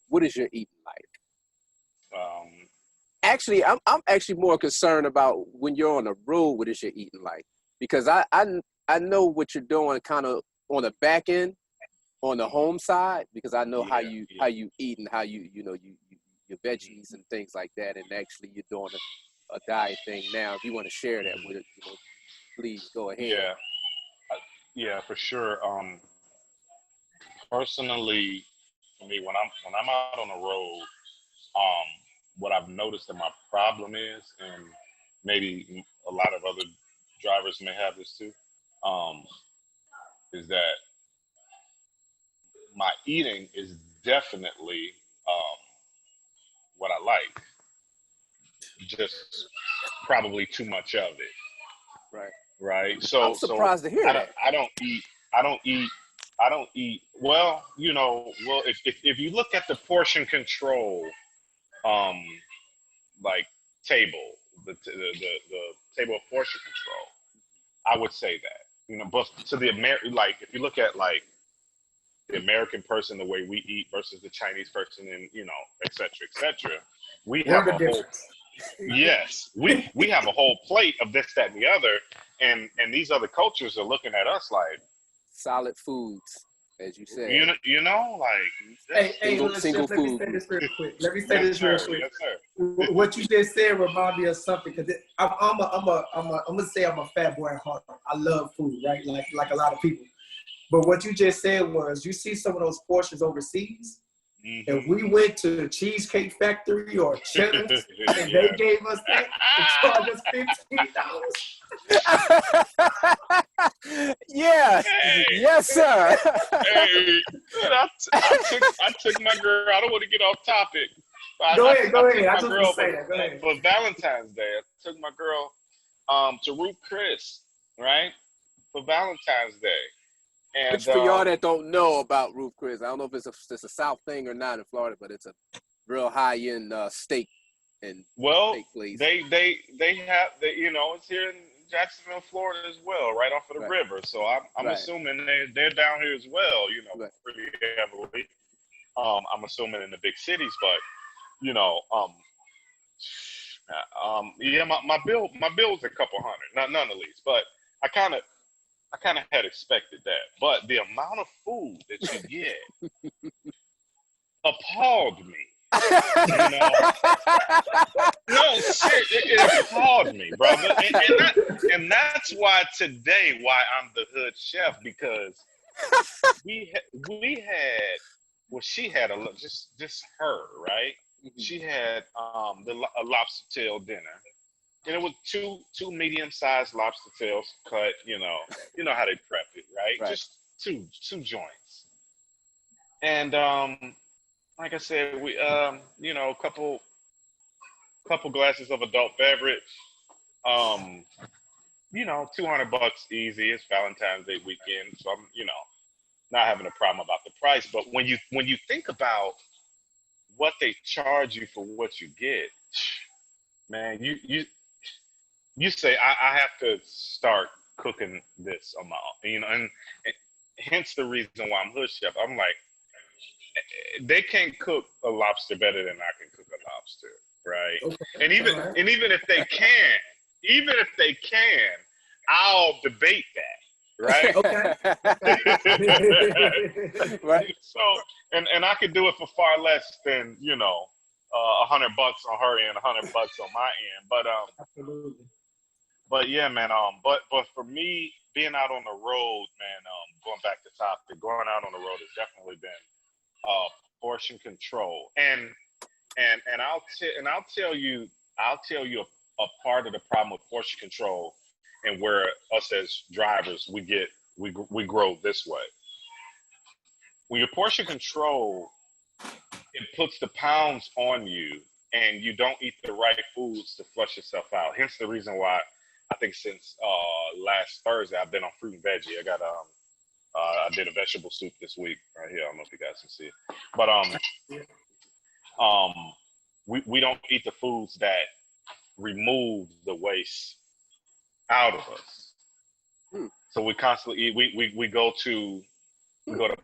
Speaker 1: what is your eating like? Actually, I'm actually more concerned about when you're on the road, what is your eating like? Because I know what you're doing kind of on the back end, on the home side, because I know how you eat and how you your veggies and things like that. And actually, you're doing a diet thing now. If you want to share that with it, please go ahead.
Speaker 2: Yeah, for sure. Personally, for me, when I'm out on the road, what I've noticed that my problem is, and maybe a lot of other drivers may have this too, is that my eating is definitely what I like, just probably too much of it. Right. So
Speaker 1: I'm surprised to hear that.
Speaker 2: I don't eat. Well, if you look at the portion control, like table, the table of portion control, I would say that, but to the like, if you look at like the American person, the way we eat versus the Chinese person, and et cetera, we have a whole. Yes, we have a whole plate of this, that, and the other, and these other cultures are looking at us like
Speaker 1: solid foods, as you said.
Speaker 2: Like
Speaker 1: single food.
Speaker 3: Let me say this real quick. Yes,
Speaker 2: sir.
Speaker 3: What you just said remind me of something, because I'm gonna say I'm a fat boy at heart. I love food, right? Like a lot of people. But what you just said was, you see some of those portions overseas.
Speaker 2: Mm-hmm.
Speaker 3: If we went to the Cheesecake Factory or Cheddar's and they gave us that and charged us $15.
Speaker 1: Yeah.
Speaker 2: Hey,
Speaker 1: yes, sir.
Speaker 2: Hey, I took my girl. I don't want to get off topic.
Speaker 3: Go ahead.
Speaker 2: I just want to say that. Go ahead. For Valentine's Day, I took my girl to Ruth Chris, right? For Valentine's Day. And,
Speaker 1: which, for y'all that don't know about Ruth Chris, I don't know if it's a South thing or not in Florida, but it's a real high-end steak and steak place.
Speaker 2: They have it's here in Jacksonville, Florida as well, right off of the river. So I'm assuming they're down here as well, pretty heavily. I'm assuming in the big cities, but my bill was a couple hundred, none the least, but I kind of had expected that, but the amount of food that you get appalled me. No, shit, it appalled me, brother, and that's why today, I'm the hood chef, because she had just her, right? Mm-hmm. She had a lobster tail dinner. And it was two medium-sized lobster tails cut, you know how they prep it, right? Just two joints. And like I said, we a couple glasses of adult beverage. $200 easy. It's Valentine's Day weekend, so I'm not having a problem about the price. But when you think about what they charge you for what you get, man, you say I have to start cooking this amount, and hence the reason why I'm hood chef. I'm like, they can't cook a lobster better than I can cook a lobster, right? Okay. And even if they can, I'll debate that, right?
Speaker 3: Okay.
Speaker 1: Right.
Speaker 2: So and I could do it for far less than $100 on her end, $100 on my end, but
Speaker 3: absolutely.
Speaker 2: But yeah, man. But for me, being out on the road, man. Going back to topic, going out on the road has definitely been portion control, and I'll tell you a part of the problem with portion control, and where us as drivers we grow this way. When you portion control, it puts the pounds on you, and you don't eat the right foods to flush yourself out. Hence the reason why I think since last Thursday I've been on fruit and veggie. I did a vegetable soup this week right here. I don't know if you guys can see it, but we don't eat the foods that remove the waste out of us. So we constantly eat. We go to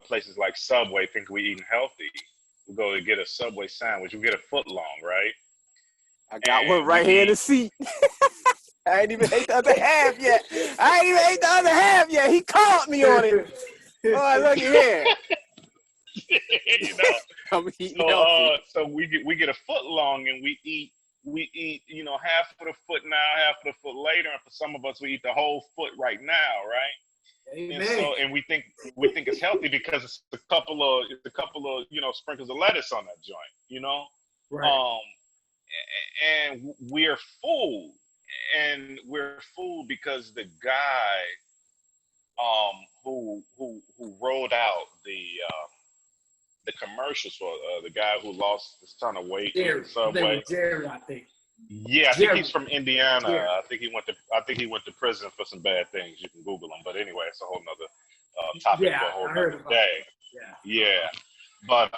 Speaker 2: places like Subway, think we eating healthy. We go to get a Subway sandwich. We get a foot long, right?
Speaker 1: I got one right here in the seat. I ain't even ate the other half yet. He caught me on it. Oh, look at here.
Speaker 2: You know,
Speaker 1: I'm eating healthy.
Speaker 2: So we get a foot long, and we eat, you know, half of the foot now, half of the foot later, and for some of us, we eat the whole foot right now, right?
Speaker 3: Amen.
Speaker 2: And we think it's healthy because it's a couple of you know, sprinkles of lettuce on that joint, you know.
Speaker 3: Right.
Speaker 2: And we're full, because the guy who rolled out the commercials for the guy who lost his ton of weight in the Subway.
Speaker 3: Jerry, I think.
Speaker 2: Yeah, I think
Speaker 3: Jerry.
Speaker 2: he's from Indiana.
Speaker 3: Jerry.
Speaker 2: I think he went to prison for some bad things. You can Google him, but anyway, it's a whole nother topic for a whole nother day. Yeah, but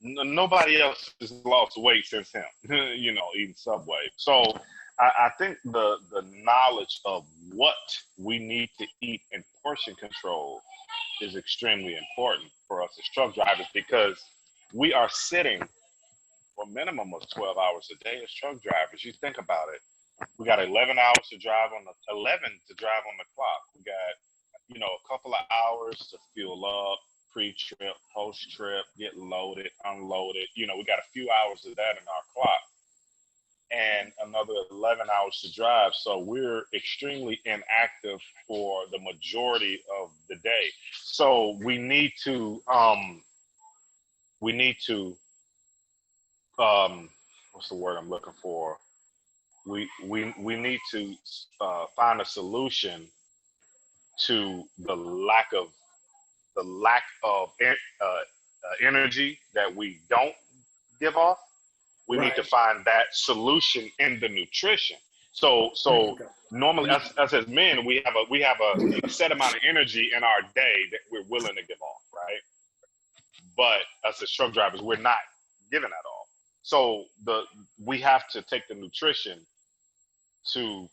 Speaker 2: nobody else has lost weight since him. You know, eating Subway. So I think the knowledge of what we need to eat in portion control is extremely important for us as truck drivers, because we are sitting for a minimum of 12 hours a day as truck drivers. You think about it. We got 11 hours to drive on the clock. We got, you know, a couple of hours to fuel up, pre-trip, post-trip, get loaded, unloaded. You know, we got a few hours of that in our clock, and another 11 hours to drive. So we're extremely inactive for the majority of the day. So we need to what's the word I'm looking for? We need to find a solution to the lack of energy that we don't give off. We need to find that solution in the nutrition. So normally, us as men, we have a set amount of energy in our day that we're willing to give off, right? But us as truck drivers, we're not giving that off. So we have to take the nutrition to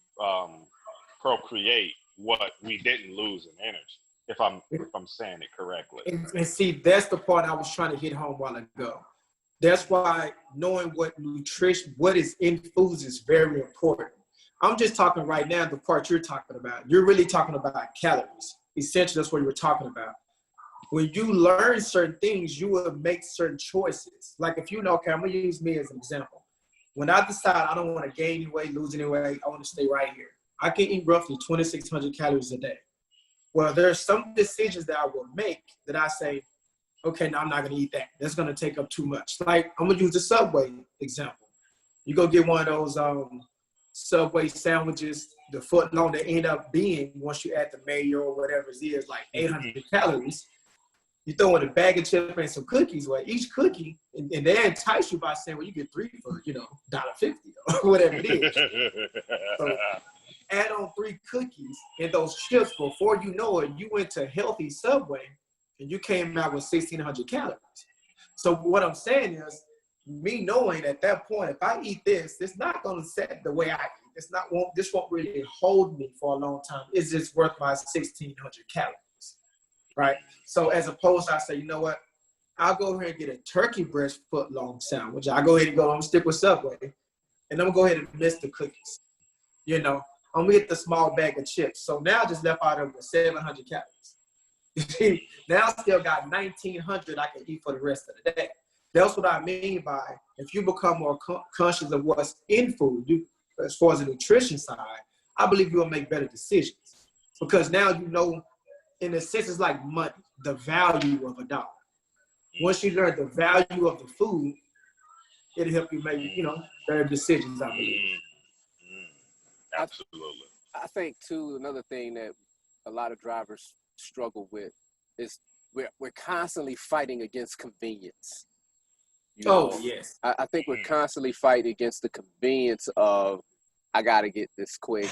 Speaker 2: procreate what we didn't lose in energy. If I'm saying it correctly.
Speaker 3: And see, that's the part I was trying to hit home a while ago. That's why knowing what is in foods is very important. I'm just talking right now, the part you're talking about. You're really talking about calories. Essentially, that's what you were talking about. When you learn certain things, you will make certain choices. Like if you know, okay, I'm going to use me as an example. When I decide I don't want to gain any weight, lose any weight, I want to stay right here. I can eat roughly 2,600 calories a day. Well, there are some decisions that I will make that I say, okay, now I'm not going to eat that. That's going to take up too much. Like, I'm going to use the Subway example. You go get one of those Subway sandwiches, the foot long, they end up being, once you add the mayo or whatever it is, like 800 calories. You throw in a bag of chips and some cookies. Well, each cookie, and they entice you by saying, well, you get 3 for, $1.50 or whatever it is. So add on 3 cookies and those chips. Before you know it, you went to healthy Subway and you came out with 1,600 calories. So what I'm saying is, me knowing at that point, if I eat this, it's not going to set the way I eat. This won't really hold me for a long time. It's just worth my 1,600 calories, right? So as opposed to, I say, you know what? I'll go ahead and get a turkey breast foot long sandwich. I'll go ahead and I'm going to stick with Subway, and I'm going to go ahead and miss the cookies. I'm going to get the small bag of chips. So now I just left out of 700 calories. You see, now I still got 1,900 I can eat for the rest of the day. That's what I mean by, if you become more conscious of what's in food, as far as the nutrition side, I believe you'll make better decisions because now you know, in a sense, it's like money, the value of a dollar. Once you learn the value of the food, it'll help you make, better decisions, I believe.
Speaker 2: Absolutely.
Speaker 1: I think too, another thing that a lot of drivers struggle with is we're constantly fighting against convenience.
Speaker 3: Yes.
Speaker 1: I think we're constantly fighting against the convenience of I gotta get this quick.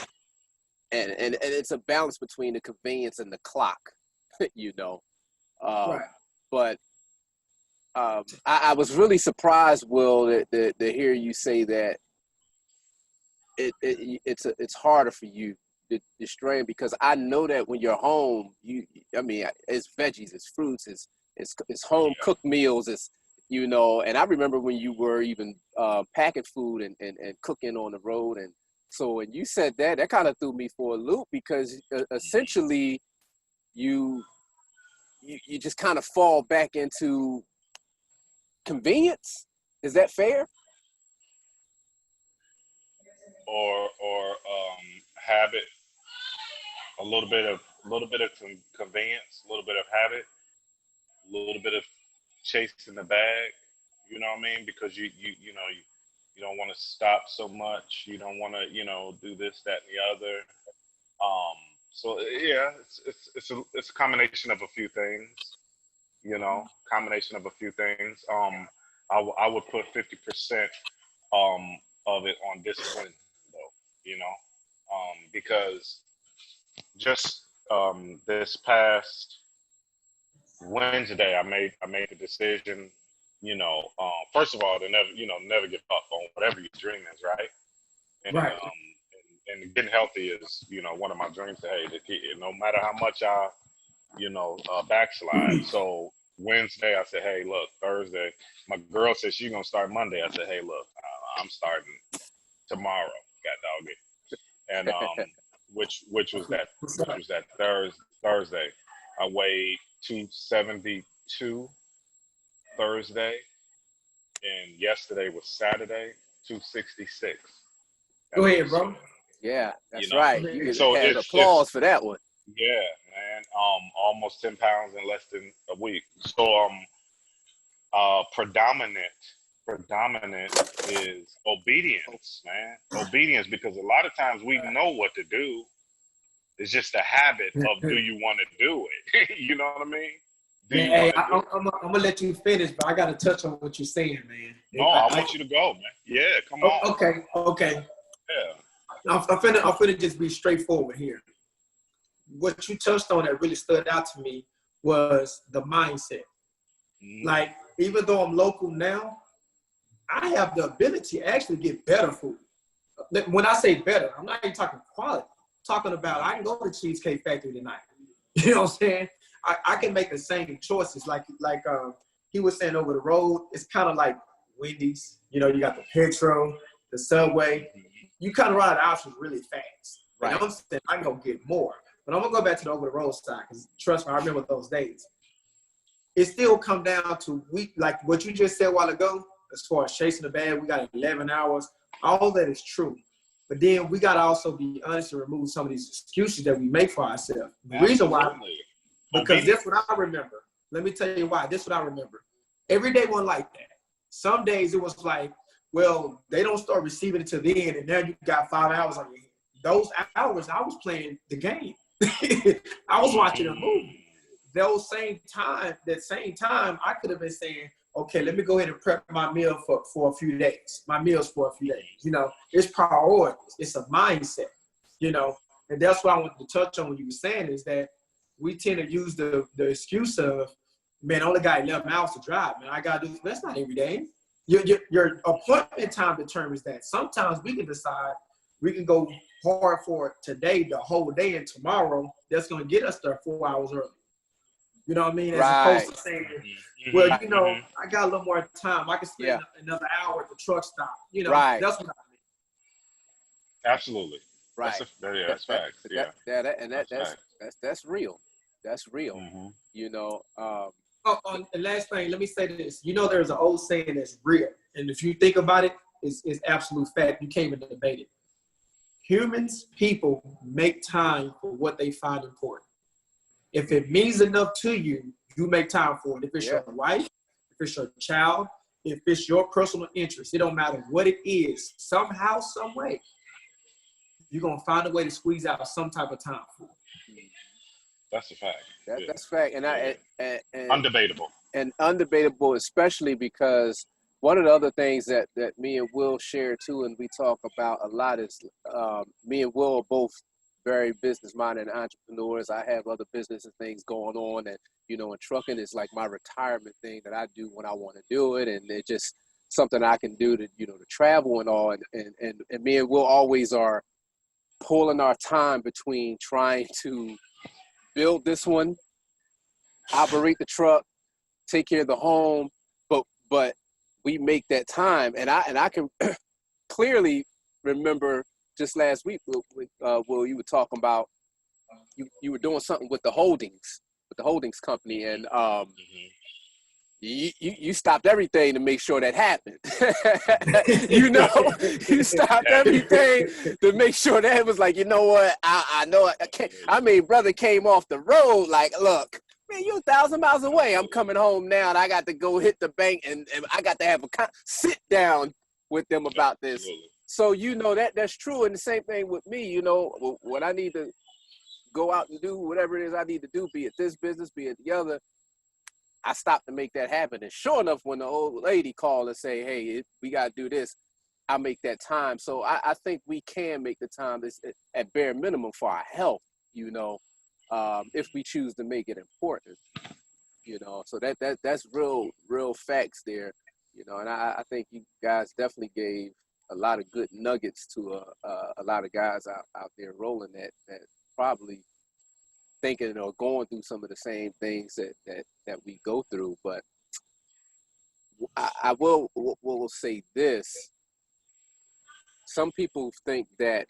Speaker 1: And it's a balance between the convenience and the clock,
Speaker 3: Right.
Speaker 1: But I was really surprised, Will, to hear you say that it's harder for you to strain, because I know that when you're home, it's veggies, it's fruits, it's home cooked meals, and I remember when you were even packing food and cooking on the road. And so when you said that kind of threw me for a loop, because essentially you just kind of fall back into convenience. Is that fair?
Speaker 2: Or habit, a little bit of convenience, a little bit of habit, a little bit of chasing the bag. You know what I mean? Because you don't want to stop so much. You don't want to do this, that, and the other. So yeah, it's a combination of a few things. Combination of a few things. I would put 50% of it on discipline, though. Because just this past Wednesday, I made the decision. First of all, to never give up on whatever your dream is, right? And,
Speaker 3: right.
Speaker 2: And getting healthy is, one of my dreams. Hey, no matter how much I, backslide. So Wednesday, I said, hey, look, Thursday. My girl said she's gonna start Monday. I said, hey, look, I'm starting tomorrow. God dog it. And which was that Thursday. I weighed 272 Thursday, and yesterday was Saturday, 266.
Speaker 3: Go ahead, bro.
Speaker 1: Yeah, that's right. You
Speaker 2: so
Speaker 1: had applause for that one.
Speaker 2: Yeah, man. Almost 10 pounds in less than a week. So predominant is obedience, man. Obedience, because a lot of times we know what to do. It's just a habit of, do you want to do it? You know what I mean?
Speaker 3: Hey, I'm gonna let you finish, but I gotta touch on what you're saying, man.
Speaker 2: No, I want you to go, man. Yeah, come on.
Speaker 3: Okay.
Speaker 2: Yeah.
Speaker 3: I'm finna just be straightforward here. What you touched on that really stood out to me was the mindset.
Speaker 2: Mm-hmm.
Speaker 3: Like, even though I'm local now, I have the ability to actually get better food. When I say better, I'm not even talking quality. I'm talking about I can go to Cheesecake Factory tonight. You know what I'm saying? I can make the same choices. Like he was saying, over the road, it's kind of like Wendy's. You got the Petro, the Subway. You kind of run out of options really fast. Right. And I'm saying I can go get more. But I'm going to go back to the over the road side, because trust me, I remember those days. It still come down to, like what you just said a while ago, as far as chasing the bag, we got 11 hours. All that is true. But then we got to also be honest and remove some of these excuses that we make for ourselves. The reason why, because that's what I remember. Let me tell you why. This is what I remember. Every day wasn't like that. Some days it was like, well, they don't start receiving it till the end, and now you got 5 hours on your hand. Those hours, I was playing the game. I was watching a movie. That same time, I could have been saying, okay, let me go ahead and prep my meal for a few days. My meals for a few days. It's priorities. It's a mindset. And that's what I wanted to touch on when you were saying, is that we tend to use the excuse of, man, I only got 11 hours to drive. Man, I got to do this. That's not every day. Your appointment time determines that. Sometimes we can decide we can go hard for today, the whole day, and tomorrow that's going to get us there 4 hours early. You know what I mean? As opposed to saying, well, I got a little more time. I can spend another hour at the truck stop.
Speaker 1: Right.
Speaker 3: That's what I mean.
Speaker 2: Absolutely.
Speaker 1: Right.
Speaker 2: That's facts.
Speaker 1: That's real. That's real.
Speaker 2: Mm-hmm.
Speaker 3: And last thing, let me say this. There's an old saying that's real. And if you think about it, it's absolute fact. You can't even debate it. People make time for what they find important. If it means enough to you, you make time for it. If it's your wife, if it's your child, if it's your personal interest, it don't matter what it is. Somehow, some way, you're gonna find a way to squeeze out some type of time for it.
Speaker 2: That's a fact.
Speaker 1: That's fact, and and
Speaker 2: undebatable.
Speaker 1: And undebatable, especially because one of the other things that me and Will share too, and we talk about a lot, is me and Will are both very business-minded entrepreneurs. I have other business and things going on, and and trucking is like my retirement thing that I do when I want to do it, and it's just something I can do to to travel and all. And me and Will always are pulling our time between trying to build this one, operate the truck, take care of the home, but we make that time, and I can clearly remember just last week, Will, you were talking about you were doing something with the holdings company, and you stopped everything to make sure that happened. You stopped everything to make sure that it was like, what, I know I can't. I mean, brother came off the road like, look, man, you're 1,000 miles away. I'm coming home now, and I got to go hit the bank, and I got to have a sit down with them about this. So that's true, and the same thing with me. When I need to go out and do whatever it is I need to do, be it this business, be it the other, I stopped to make that happen. And sure enough, when the old lady called and say, hey, we got to do this, I make that time. So I think we can make the time at bare minimum for our health, if we choose to make it important, so that's real facts there, and I think you guys definitely gave a lot of good nuggets to a lot of guys out there rolling that probably thinking or going through some of the same things that we go through. But I will say this: some people think that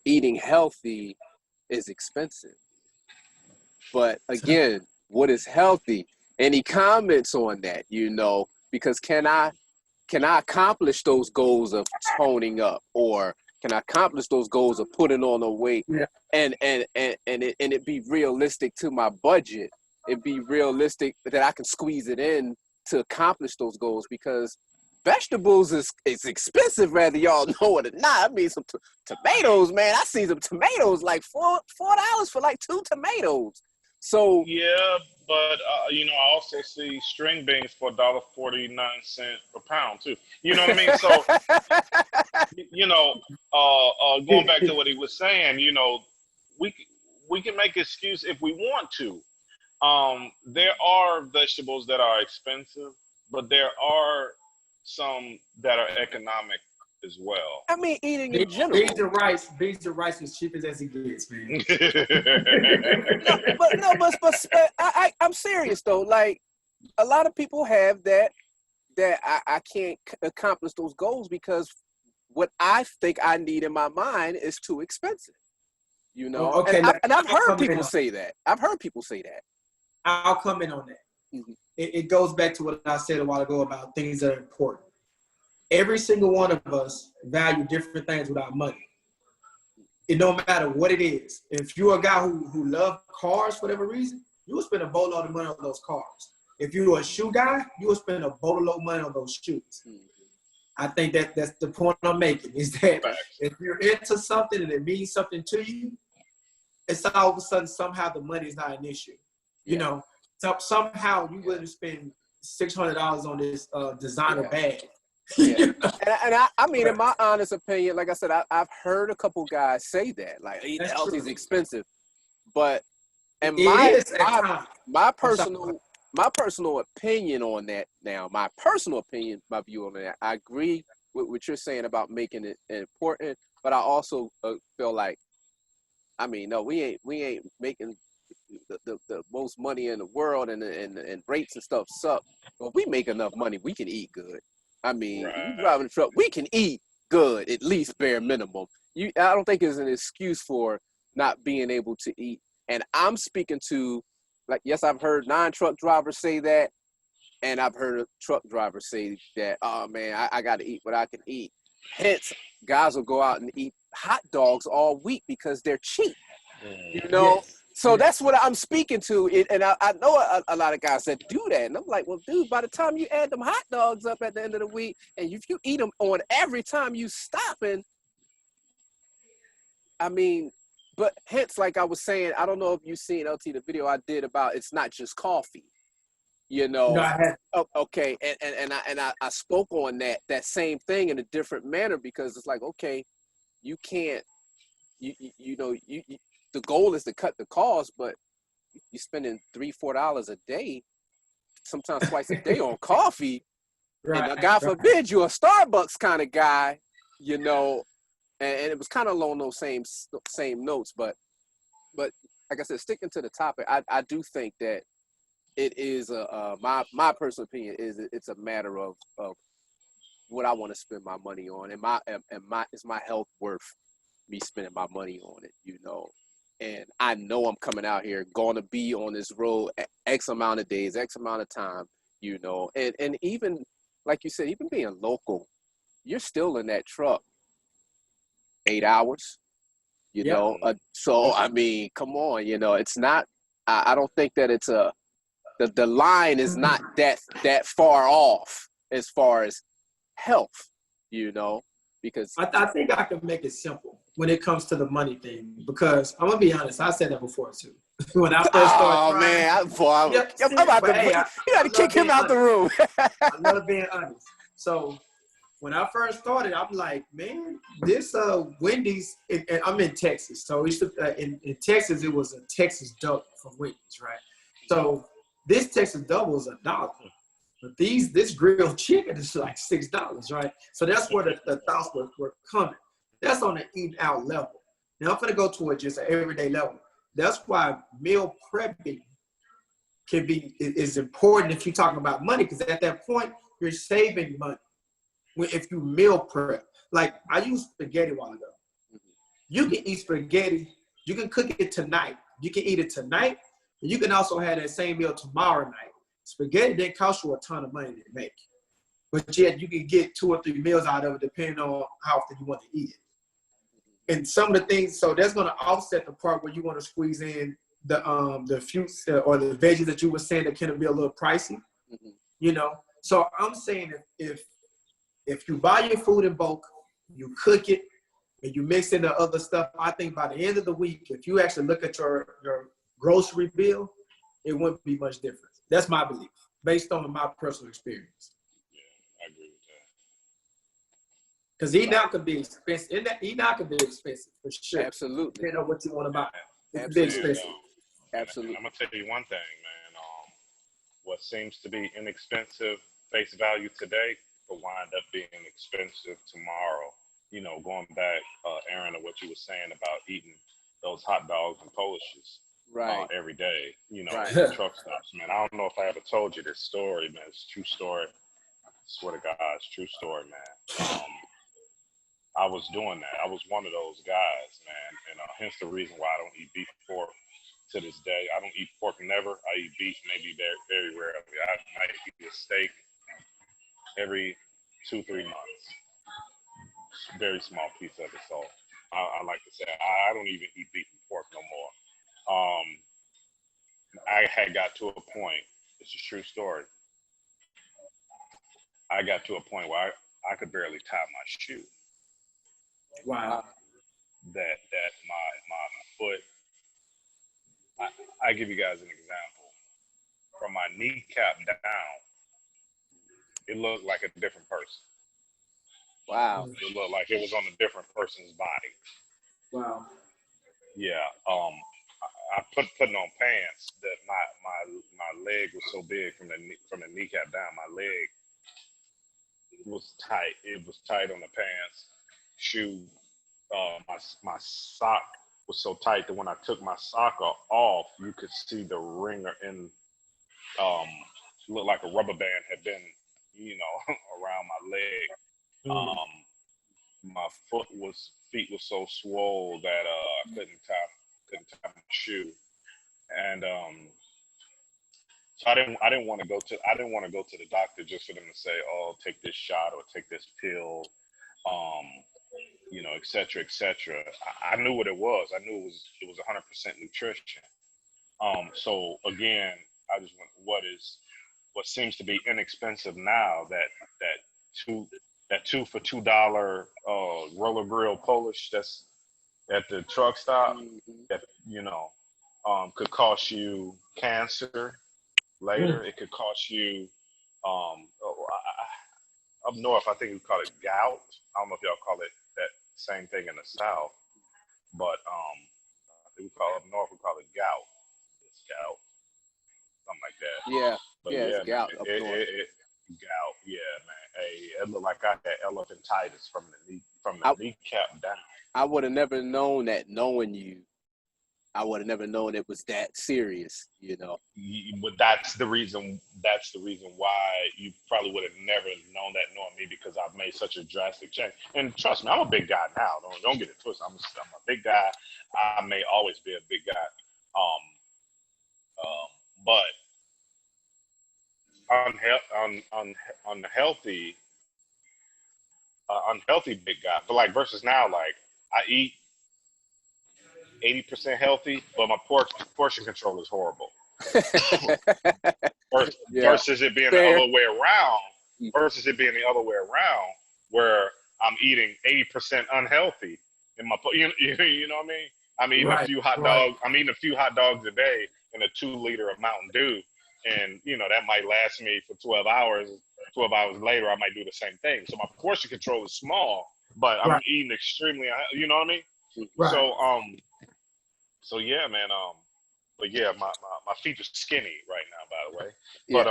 Speaker 1: eating healthy is expensive, but again, what is healthy? Any comments on that? Because can I accomplish those goals of toning up, or can I accomplish those goals of putting on the weight, and it be realistic to my budget? It be realistic that I can squeeze it in to accomplish those goals, because vegetables is expensive, whether y'all know it or not. I mean, some tomatoes, man. I see some tomatoes like $4 for like 2 tomatoes. So
Speaker 2: yeah, but I also see string beans for $1.49 per pound too. You know what I mean? So going back to what he was saying, we can make excuse if we want to. There are vegetables that are expensive, but there are some that are economic as well.
Speaker 1: I mean, eating in general.
Speaker 3: Beans and rice is cheap as it gets, man.
Speaker 1: but I'm serious though. Like, a lot of people have that I can't accomplish those goals because what I think I need in my mind is too expensive.
Speaker 3: Okay,
Speaker 1: and I've heard people say that.
Speaker 3: I'll come in on that. Mm-hmm. It goes back to what I said a while ago about things that are important. Every single one of us value different things with our money. It don't matter what it is. If you're a guy who loves cars for whatever reason, you will spend a boatload of money on those cars. If you're a shoe guy, you will spend a boatload of money on those shoes. I think that's the point I'm making, is that if you're into something and it means something to you, it's all of a sudden somehow the money is not an issue. So somehow you wouldn't spend $600 on this designer bag.
Speaker 1: Yeah. and I mean, in my honest opinion, like I said, I've heard a couple guys say that, like, eating healthy is expensive, but my personal opinion on that now, my view on that, I agree with what you're saying about making it important, but I also feel like, I mean, no, we ain't making the most money in the world, and rates and stuff suck, but we make enough money, we can eat good. I mean, you driving a truck, we can eat good, at least bare minimum. I don't think there's an excuse for not being able to eat. And I'm speaking to, like, yes, I've heard non-truck drivers say that, and I've heard truck drivers say that, oh man, I got to eat what I can eat. Hence, guys will go out and eat hot dogs all week because they're cheap. You know,
Speaker 3: Yes.
Speaker 1: so
Speaker 3: Yes.
Speaker 1: that's what I'm speaking to. And I know a lot of guys that do that, and I'm like, well, dude, by the time you add them hot dogs up at the end of the week, and if you eat them on every time you stopping, I mean, but hence, like I was saying, I don't know if you've seen LT the video I did about it's not just coffee. You know,
Speaker 3: No, I had.
Speaker 1: okay, and I spoke on that same thing in a different manner because it's like, okay, you can't, you know, the goal is to cut the cost, but you're spending $3-4 a day, sometimes twice a day on coffee,
Speaker 3: Right.
Speaker 1: and God
Speaker 3: Right.
Speaker 1: forbid you're a Starbucks kind of guy, you know, and it was kind of along those same notes, but like I said, sticking to the topic, I do think that it is my personal opinion is it's a matter of what I want to spend my money on, and is my health worth me spending my money on it, you know. And I know I'm coming out here, going to be on this road X amount of days, X amount of time, you know. And even, like you said, even being local, you're still in that truck 8 hours, you
Speaker 3: Yep.
Speaker 1: know. So, I mean, come on, you know, it's not, I don't think that it's the line is not that far off as far as health, you know, because
Speaker 3: I think I can make it simple when it comes to the money thing because I'm gonna be honest. I said that before too. When I first started trying,
Speaker 1: man, I'm about
Speaker 3: but
Speaker 1: to
Speaker 3: hey,
Speaker 1: you got to kick him out the room.
Speaker 3: I love being honest. So when I first started, I'm like, man, this Wendy's, and I'm in Texas. So it's, in Texas, it was a Texas double from Wendy's, right? So this Texas double is $1. But this grilled chicken is like $6, right? So that's where the thoughts were coming. That's on the eating out level. Now I'm gonna go to just an everyday level. That's why meal prepping is important if you're talking about money, because at that point you're saving money. If you meal prep, like I used spaghetti a while ago. You can eat spaghetti. You can cook it tonight. You can eat it tonight, and you can also have that same meal tomorrow night. Spaghetti didn't cost you a ton of money to make, but yet you can get 2 or 3 meals out of it depending on how often you want to eat it. And some of the things, so that's going to offset the part where you want to squeeze in the fruits or the veggies that you were saying that can be a little pricey, you know. So I'm saying if you buy your food in bulk, you cook it, and you mix in the other stuff, I think by the end of the week, if you actually look at your grocery bill, it wouldn't be much different. That's my belief, based on my personal experience.
Speaker 2: Yeah, I agree with that.
Speaker 3: Because eating out can be expensive. Eating out can be expensive, for sure.
Speaker 1: Absolutely.
Speaker 3: Depending on what you want to buy. It can be
Speaker 1: Absolutely.
Speaker 3: expensive.
Speaker 1: Absolutely.
Speaker 2: I'm going to tell you one thing, man. What seems to be inexpensive face value today will wind up being expensive tomorrow. You know, going back, Aaron, to what you were saying about eating those hot dogs and Polishes.
Speaker 1: Right.
Speaker 2: Every day, you know,
Speaker 1: Right.
Speaker 2: at truck stops, man. I don't know if I ever told you this story, man. It's a true story. I swear to God, it's a true story, man. I was doing that. I was one of those guys, man. And hence the reason why I don't eat beef pork to this day. I don't eat pork never. I eat beef maybe very, very rarely. I might eat a steak every 2-3 months. Very small piece of it. So I like to say I don't even eat beef and pork no more. I had got to a point, it's a true story. I got to a point where I could barely tie my shoe.
Speaker 3: Wow.
Speaker 2: That my foot, I give you guys an example. From my kneecap down, it looked like a different person.
Speaker 1: Wow.
Speaker 2: It looked like it was on a different person's body.
Speaker 3: Wow.
Speaker 2: Yeah. I putting on pants that my leg was so big from the kneecap down. My leg was tight. It was tight on the pants. Shoe. My sock was so tight that when I took my sock off, you could see the ringer in. Looked like a rubber band had been, you know, around my leg. My feet was so swole that I couldn't tie my shoe. And so I didn't want to go to the doctor just for them to say, oh, take this shot or take this pill. et cetera, et cetera. I knew what it was. I knew it was 100% nutrition. So again, I just went, what seems to be inexpensive now, that two for $2 roller grill Polish that's at the truck stop, that could cost you cancer later. It could cost you up north, I think we call it gout. I don't know if y'all call it that same thing in the South, but I think up north we call it gout. It's gout, something like that.
Speaker 1: Yeah,
Speaker 2: But
Speaker 1: yeah, it's
Speaker 2: yeah,
Speaker 1: gout
Speaker 2: man,
Speaker 1: up north.
Speaker 2: gout. Yeah, man. Hey, it looked like I had elephantitis from the kneecap down.
Speaker 1: I would have never known that, knowing you. I would have never known it was that serious,
Speaker 2: But that's the reason. That's the reason why you probably would have never known that, knowing me, because I've made such a drastic change. And trust me, I'm a big guy now. Don't get it twisted. I'm a big guy. I may always be a big guy. But unhealthy big guy. But like versus now, like I eat 80% healthy, but my portion control is horrible. Versus it being the other way around. Versus it being the other way around, where I'm eating 80% unhealthy in my, you know what I mean? I'm eating a few hot dogs. I'm eating a few hot dogs a day and a 2-liter of Mountain Dew, and that might last me for 12 hours. 12 hours later, I might do the same thing. So my portion control is small, but I'm eating extremely. You know what I mean? Right. So yeah, man. But yeah, my feet are skinny right now, by
Speaker 1: the way. But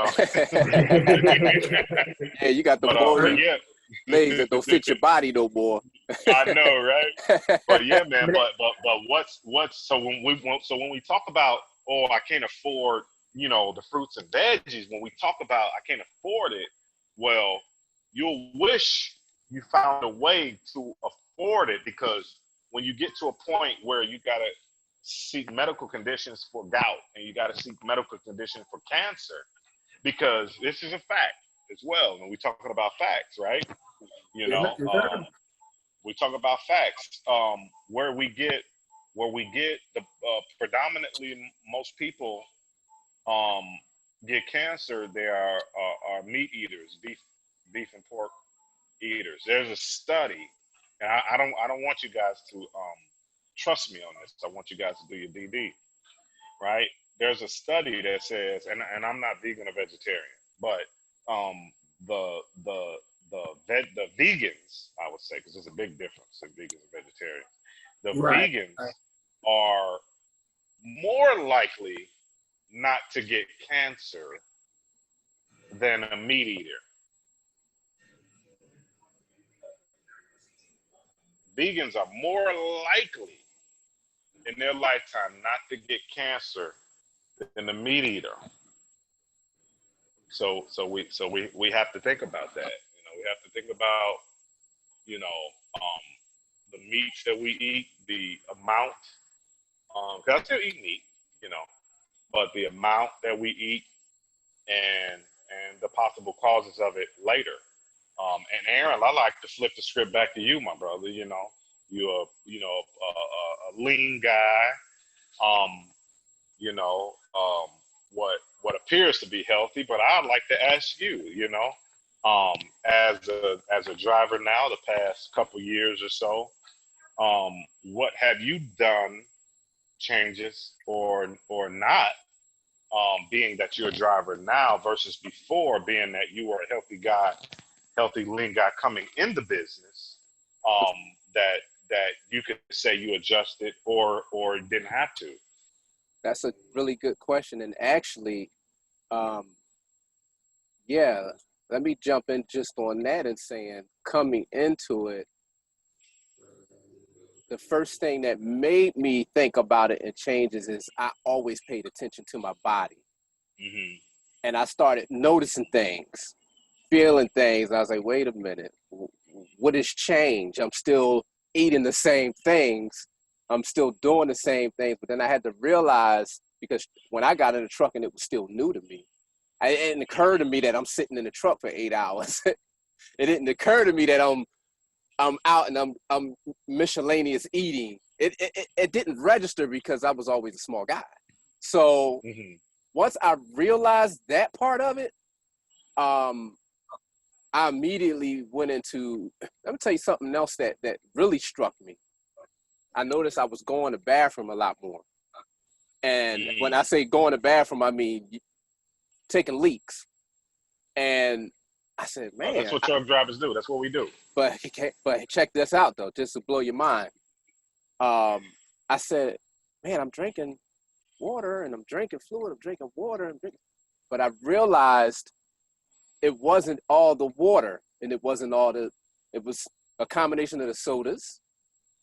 Speaker 1: yeah, you got the legs that don't fit your body no more.
Speaker 2: I know, right? But yeah, man. But what's so when we talk about, I can't afford the fruits and veggies. When we talk about I can't afford it, well, you'll wish you found a way to afford it, because when you get to a point where you gotta seek medical conditions for gout and you got to seek medical conditions for cancer, because this is a fact as well. And we're talking about facts, right? We talk about facts. Where we get the predominantly most people get cancer, they are meat eaters, beef and pork eaters. There's a study, and I don't want you guys to trust me on this. I want you guys to do your DD, right? There's a study that says, and I'm not vegan or vegetarian, but the vegans, I would say, because there's a big difference in vegans and vegetarians. The vegans are more likely not to get cancer than a meat eater. Vegans are more likely in their lifetime not to get cancer than the meat eater. So we have to think about that. We have to think about the meats that we eat, the amount. Because I still eat meat, but the amount that we eat and the possible causes of it later. And Aaron, I like to flip the script back to you, my brother. You're a lean guy. What appears to be healthy, but I'd like to ask you, as a driver now, the past couple years or so, what have you done changes or not, being that you're a driver now versus before, being that you were a healthy lean guy coming in the business, that you could say you adjusted or didn't have to?
Speaker 1: That's a really good question. And actually, let me jump in just on that and saying, coming into it, the first thing that made me think about it and changes is I always paid attention to my body. Mm-hmm. And I started noticing things, feeling things. I was like, wait a minute, what has changed? I'm still eating the same things. I'm still doing the same things. But then I had to realize, because when I got in the truck and it was still new to me, it didn't occur to me that I'm sitting in the truck for 8 hours. It didn't occur to me that I'm I'm out and I'm miscellaneous eating. It didn't register because I was always a small guy. So once I realized that part of it, I immediately went into, let me tell you something else that really struck me. I noticed I was going to the bathroom a lot more. And when I say going to the bathroom, I mean taking leaks. And I said, man.
Speaker 2: That's what truck drivers do. That's what we do.
Speaker 1: But check this out, though, just to blow your mind. I said, man, I'm drinking water and I'm drinking fluid. I'm drinking water. But I realized it wasn't all the water, and it wasn't all it was a combination of the sodas,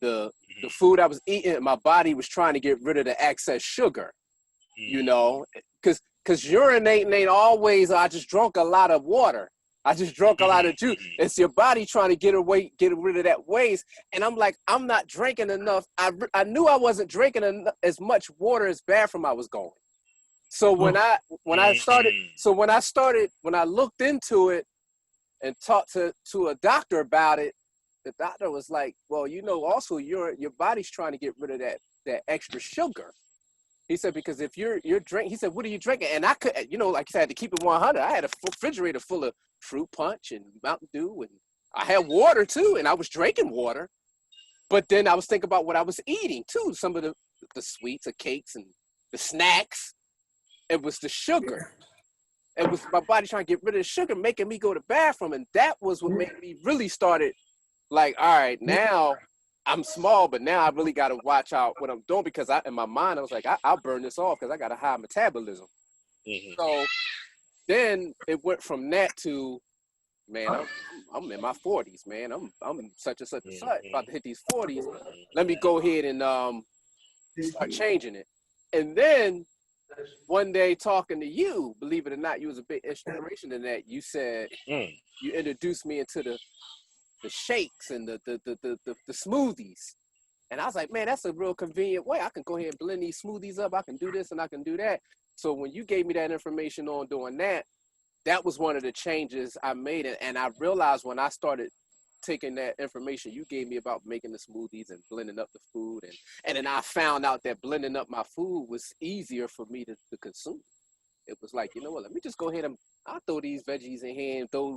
Speaker 1: the food I was eating. My body was trying to get rid of the excess sugar, you know, because urinating ain't always, I just drank a lot of water. I just drank a lot of juice. It's your body trying to get rid of that waste. And I'm like, I'm not drinking enough. I knew I wasn't drinking as much water as bathroom I was going. So when I looked into it and talked to a doctor about it, the doctor was like, well, you know, also your body's trying to get rid of that extra sugar. He said, because if you're drinking, he said, what are you drinking? And I could, you know, like I said, I had to keep it 100. I had a refrigerator full of fruit punch and Mountain Dew, and I had water too, and I was drinking water. But then I was thinking about what I was eating too, some of the sweets, the cakes, and the snacks. It was the sugar. It was my body trying to get rid of the sugar, making me go to the bathroom. And that was what made me really started like, all right, now I'm small, but now I really got to watch out what I'm doing, because in my mind, I was like, I'll burn this off because I got a high metabolism. So then it went from that to, man, I'm in my 40s, man. I'm such and such and such, about to hit these 40s. Let me go ahead and start changing it. And then one day talking to you, believe it or not, you was a big inspiration in that. You said you introduced me into the shakes and the smoothies. And I was like, man, that's a real convenient way. I can go ahead and blend these smoothies up. I can do this and I can do that. So when you gave me that information on doing that, that was one of the changes I made. And I realized when I started taking that information you gave me about making the smoothies and blending up the food, and then I found out that blending up my food was easier for me to consume. It was like, you know what, let me just go ahead and I'll throw these veggies in here and throw,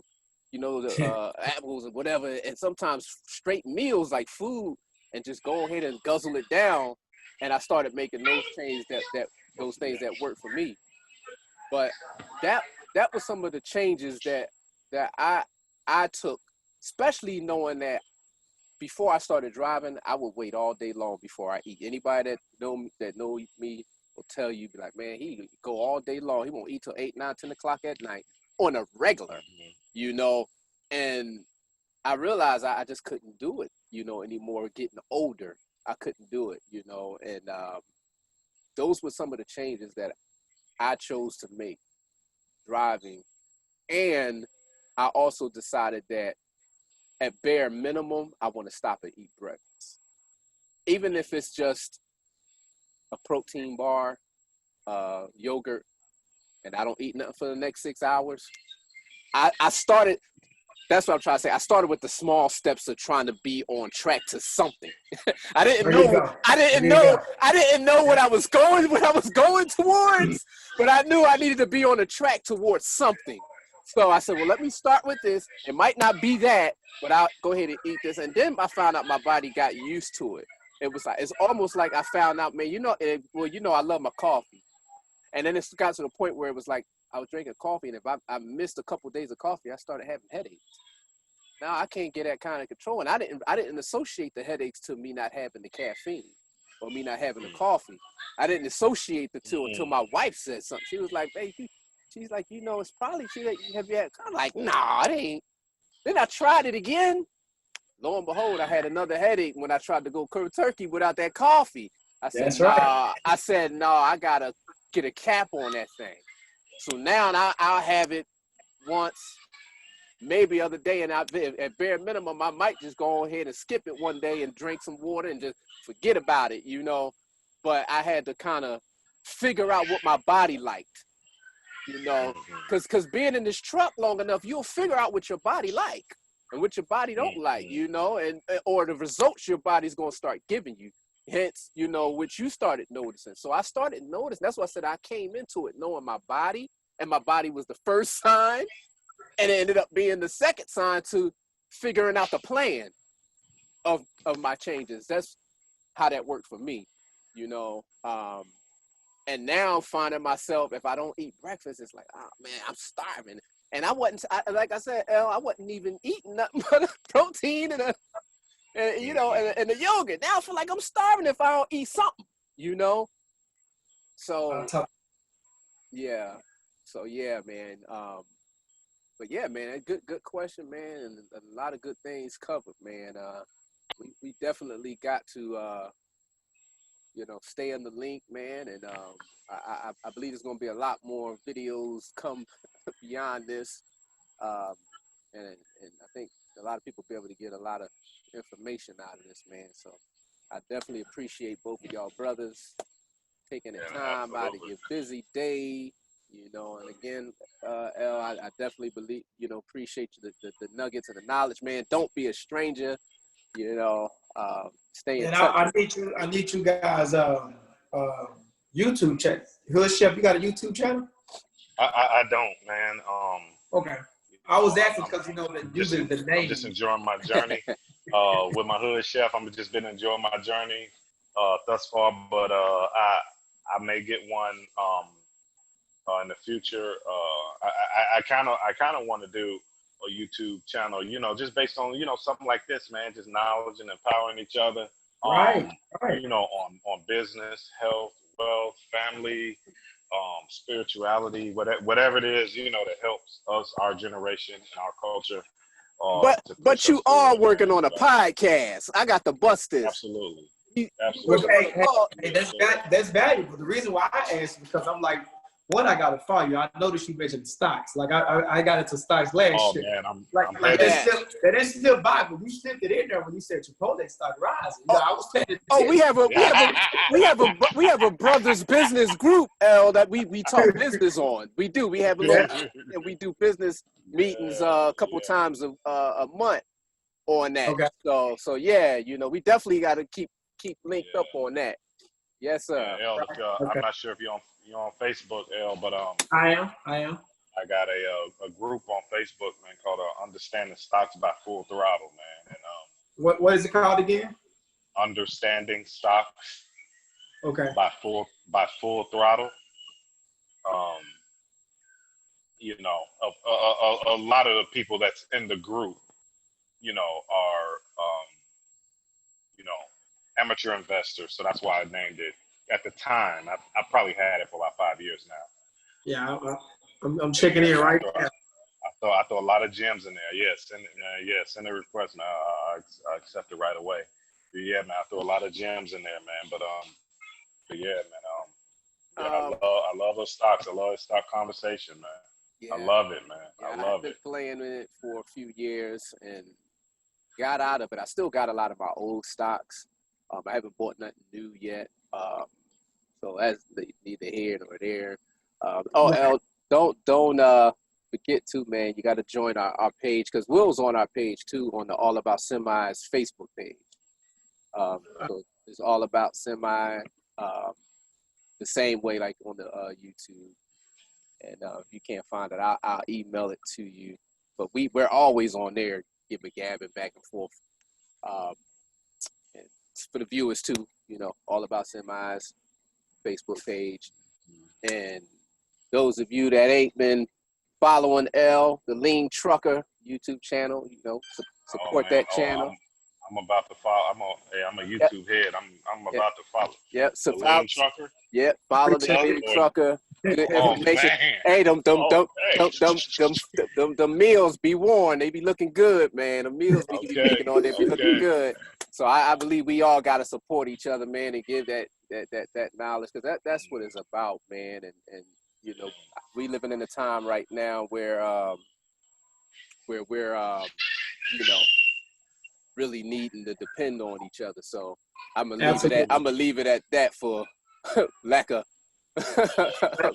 Speaker 1: you know, the apples and whatever, and sometimes straight meals like food, and just go ahead and guzzle it down. And I started making those changes those things that worked for me. But that was some of the changes that I took, especially knowing that before I started driving, I would wait all day long before I eat. Anybody that know me will tell you, be like, man, he go all day long. He won't eat till 8, 9, 10 o'clock at night on a regular, you know. And I realized I just couldn't do it, you know, anymore. Getting older, I couldn't do it, you know. And those were some of the changes that I chose to make driving. And I also decided that at bare minimum, I want to stop and eat breakfast. Even if it's just a protein bar, yogurt, and I don't eat nothing for the next 6 hours. I started, that's what I'm trying to say. I started with the small steps of trying to be on track to something. I didn't know what I was going towards, but I knew I needed to be on a track towards something. So I said, well, let me start with this. It might not be that, but I'll go ahead and eat this. And then I found out my body got used to it. It was like, it's almost like I found out, man, I love my coffee. And then it got to the point where it was like, I was drinking coffee, and if I missed a couple of days of coffee, I started having headaches. Now I can't get that kind of control. And I didn't associate the headaches to me not having the caffeine or me not having the coffee. I didn't associate the two until my wife said something. She was like, baby, she's like, you know, it's probably, have you had? I'm like, nah, it ain't. Then I tried it again. Lo and behold, I had another headache when I tried to go cold turkey without that coffee. I said, I gotta get a cap on that thing. So now I'll have it once, maybe other day, and at bare minimum, I might just go ahead and skip it one day and drink some water and just forget about it, you know. But I had to kind of figure out what my body liked, you know, because being in this truck long enough, you'll figure out what your body like. and what your body don't like, you know, and or the results your body's gonna start giving you. Hence, you know, which you started noticing. So I started noticing. That's why I said I came into it knowing my body, and my body was the first sign, and it ended up being the second sign to figuring out the plan of my changes. That's how that worked for me, you know. And now finding myself, if I don't eat breakfast, it's like, oh man, I'm starving. And like I said, I wasn't even eating nothing but protein and you know, and the yogurt. Now I feel like I'm starving if I don't eat something, you know. So yeah, man. But yeah, man, good question, man, and a lot of good things covered, man. We definitely got to you know, stay in the link, man, and I believe there's gonna be a lot more videos come beyond this, and I think a lot of people will be able to get a lot of information out of this, man. So I definitely appreciate both of y'all brothers taking the time out of your busy day, you know. And again, L, I definitely believe, you know, appreciate the nuggets and the knowledge, man. Don't be a stranger, you know. Stay in touch.
Speaker 3: I need you guys YouTube channel. Hood Chef, you got a YouTube channel?
Speaker 2: I don't, man.
Speaker 3: Okay. I was asking because you know that using the name.
Speaker 2: I'm just enjoying my journey with my Hood Chef. I'm just been enjoying my journey thus far, but I may get one in the future. I kind of want to do a YouTube channel, you know, just based on, you know, something like this, man, just knowledge and empowering each other.
Speaker 3: Right.
Speaker 2: You know, on business, health, wealth, family, spirituality, whatever it is, you know, that helps us, our generation, and our culture.
Speaker 1: But you are working on a podcast. I got to bust this.
Speaker 2: Absolutely.
Speaker 3: Hey, that's valuable. The reason why I asked is because I'm like, one, I gotta follow you. I noticed you mentioned stocks. Like I got into stocks last year.
Speaker 2: Man, I'm
Speaker 3: that's still Bible. You slipped it in there when you said Chipotle stock rising. You know, I was saying
Speaker 1: we have a brothers business group, L, that we talk business on. We do. We have a little and we do business meetings a couple times a month on that.
Speaker 3: Okay.
Speaker 1: So yeah, you know, we definitely got to keep linked up on that. Yes, sir.
Speaker 2: L, I'm not sure if you're on Facebook, L, but
Speaker 3: I am.
Speaker 2: I got a group on Facebook, man, called Understanding Stocks by Full Throttle, man. And
Speaker 3: what is it called again?
Speaker 2: Understanding Stocks.
Speaker 3: Okay.
Speaker 2: By full throttle. You know, a lot of the people that's in the group, you know, are you know, amateur investors. So that's why I named it. At the time, I probably had it for about 5 years now.
Speaker 3: Yeah, I'm checking in right now.
Speaker 2: I throw a lot of gems in there. Yes, send a request, man. I accept it right away. But yeah, man, I throw a lot of gems in there, man. But yeah, man. I love those stocks. I love the stock conversation, man. Yeah. I love it, man.
Speaker 1: Yeah, I've been playing with it for a few years and got out of it. I still got a lot of my old stocks. I haven't bought nothing new yet. So that's neither here nor there. El, don't forget to, man, you got to join our page, because Will's on our page too, on the All About Semis Facebook page. So it's All About Semi, the same way like on the YouTube. And if you can't find it, I'll email it to you. But we're always on there, gabbing back and forth. And for the viewers too, you know, All About Semis Facebook page. And those of you that ain't been following L, the Lean Trucker YouTube channel, you know, support that channel.
Speaker 2: I'm about to follow. I'm a YouTube head. I'm about to follow.
Speaker 1: Yep. So
Speaker 2: the Lean Trucker.
Speaker 1: Yep. Follow the Lean Trucker. Good information. Hey, them meals be worn. They be looking good, man. The meals be making on there be looking good. So I believe we all got to support each other, man, and give that knowledge, because that's what it's about, man. And you know, we living in a time right now where we're you know, really needing to depend on each other. So I'm gonna leave it at that for lack of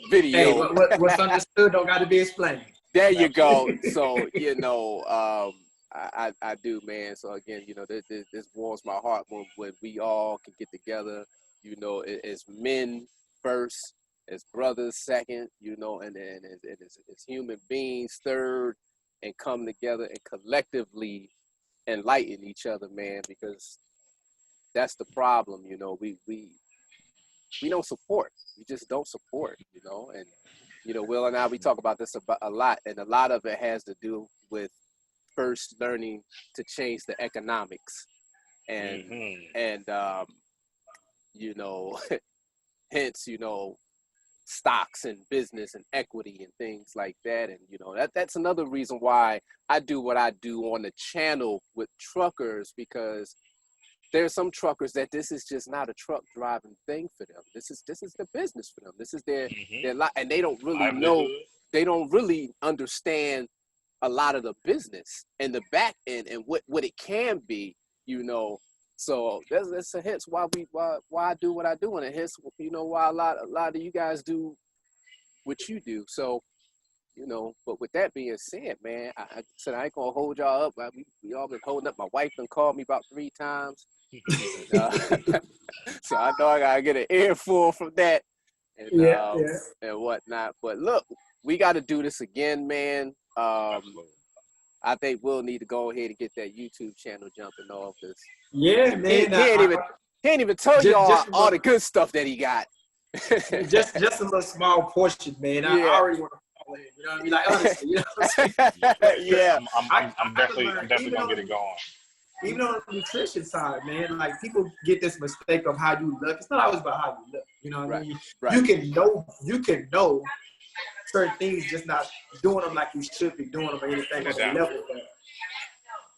Speaker 1: video.
Speaker 3: Hey, what's understood don't got to be explained.
Speaker 1: There you go. So you know, I do, man. So again, this warms my heart when we all can get together, as men first, as brothers second, and then as human beings third, and come together and collectively enlighten each other, man, because that's the problem. We don't support. We just don't support, and Will and I, we talk about this a lot, and a lot of it has to do with first learning to change the economics, and you know hence stocks and business and equity and things like that. And that's another reason why I do what I do on the channel with truckers, because there's some truckers that this is just not a truck driving thing for them. This is the business for them. This is their life, and they don't really know. They don't really understand a lot of the business and the back end and what it can be. So that's a hence why I do what I do, and hence why a lot of you guys do what you do. So but with that being said, man, I said I ain't gonna hold y'all up. We all been holding up. My wife done called me about 3 times. So I know I gotta get an earful from that and and whatnot. But look, we got to do this again, man. I think we'll need to go ahead and get that YouTube channel jumping off this.
Speaker 3: Yeah, man.
Speaker 1: He ain't even told y'all all the good stuff that he got.
Speaker 3: just a little small portion, man. I already want to follow him. You know what I mean? Like, honestly, what I'm saying?
Speaker 1: Yeah.
Speaker 2: I'm definitely gonna get it going.
Speaker 3: Even on the nutrition side, man, like people get this mistake of how you look. It's not always about how you look. You know what I mean?
Speaker 1: Right.
Speaker 3: You can know certain things, just not doing them like you should be doing them or anything on the level.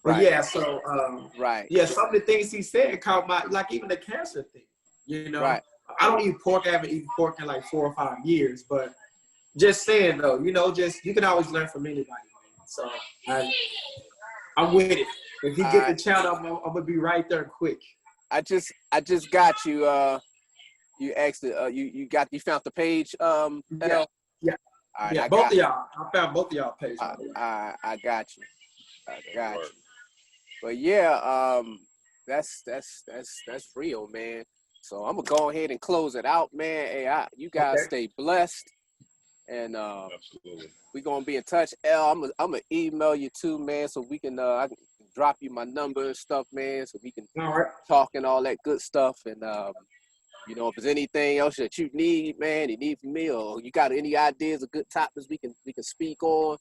Speaker 3: But yeah, so some of the things he said caught my, like even the cancer thing.
Speaker 1: Right.
Speaker 3: I don't eat pork. I haven't eaten pork in like 4 or 5 years. But just saying though, just you can always learn from anybody. Man. So I'm with it. If he get the channel, I'm gonna be right there quick.
Speaker 1: I just got you. You asked it. You found the page.
Speaker 3: Yeah.
Speaker 1: Right,
Speaker 3: yeah. Both of y'all. I found both of y'all pages.
Speaker 1: I got you. But yeah, that's real, man. So I'm gonna go ahead and close it out, man. Hey, you guys stay blessed, and we're gonna be in touch. I'm gonna email you too, man, so we can I can drop you my number and stuff, man, so we can talk and all that good stuff. And if there's anything else that you need, man, you need from me, or you got any ideas of good topics we can speak on,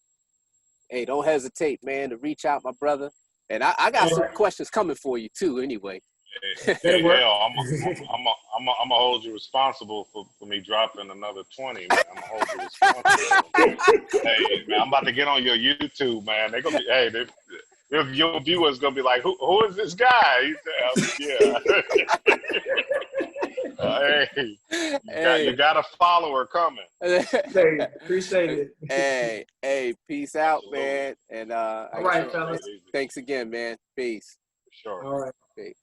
Speaker 1: hey, don't hesitate, man, to reach out, my brother. And I got some questions coming for you too, anyway.
Speaker 2: Hey, I'm gonna hold you responsible for me dropping another 20, man. I'm gonna hold you responsible. Hey, man, I'm about to get on your YouTube, man. They're gonna be, if your viewers gonna be like, who is this guy? He said, you got a follower coming.
Speaker 3: Hey, appreciate it.
Speaker 1: Hey, peace out, man. And
Speaker 3: all right, fellas.
Speaker 1: Thanks again, man. Peace.
Speaker 2: Sure.
Speaker 3: All right.
Speaker 1: Peace.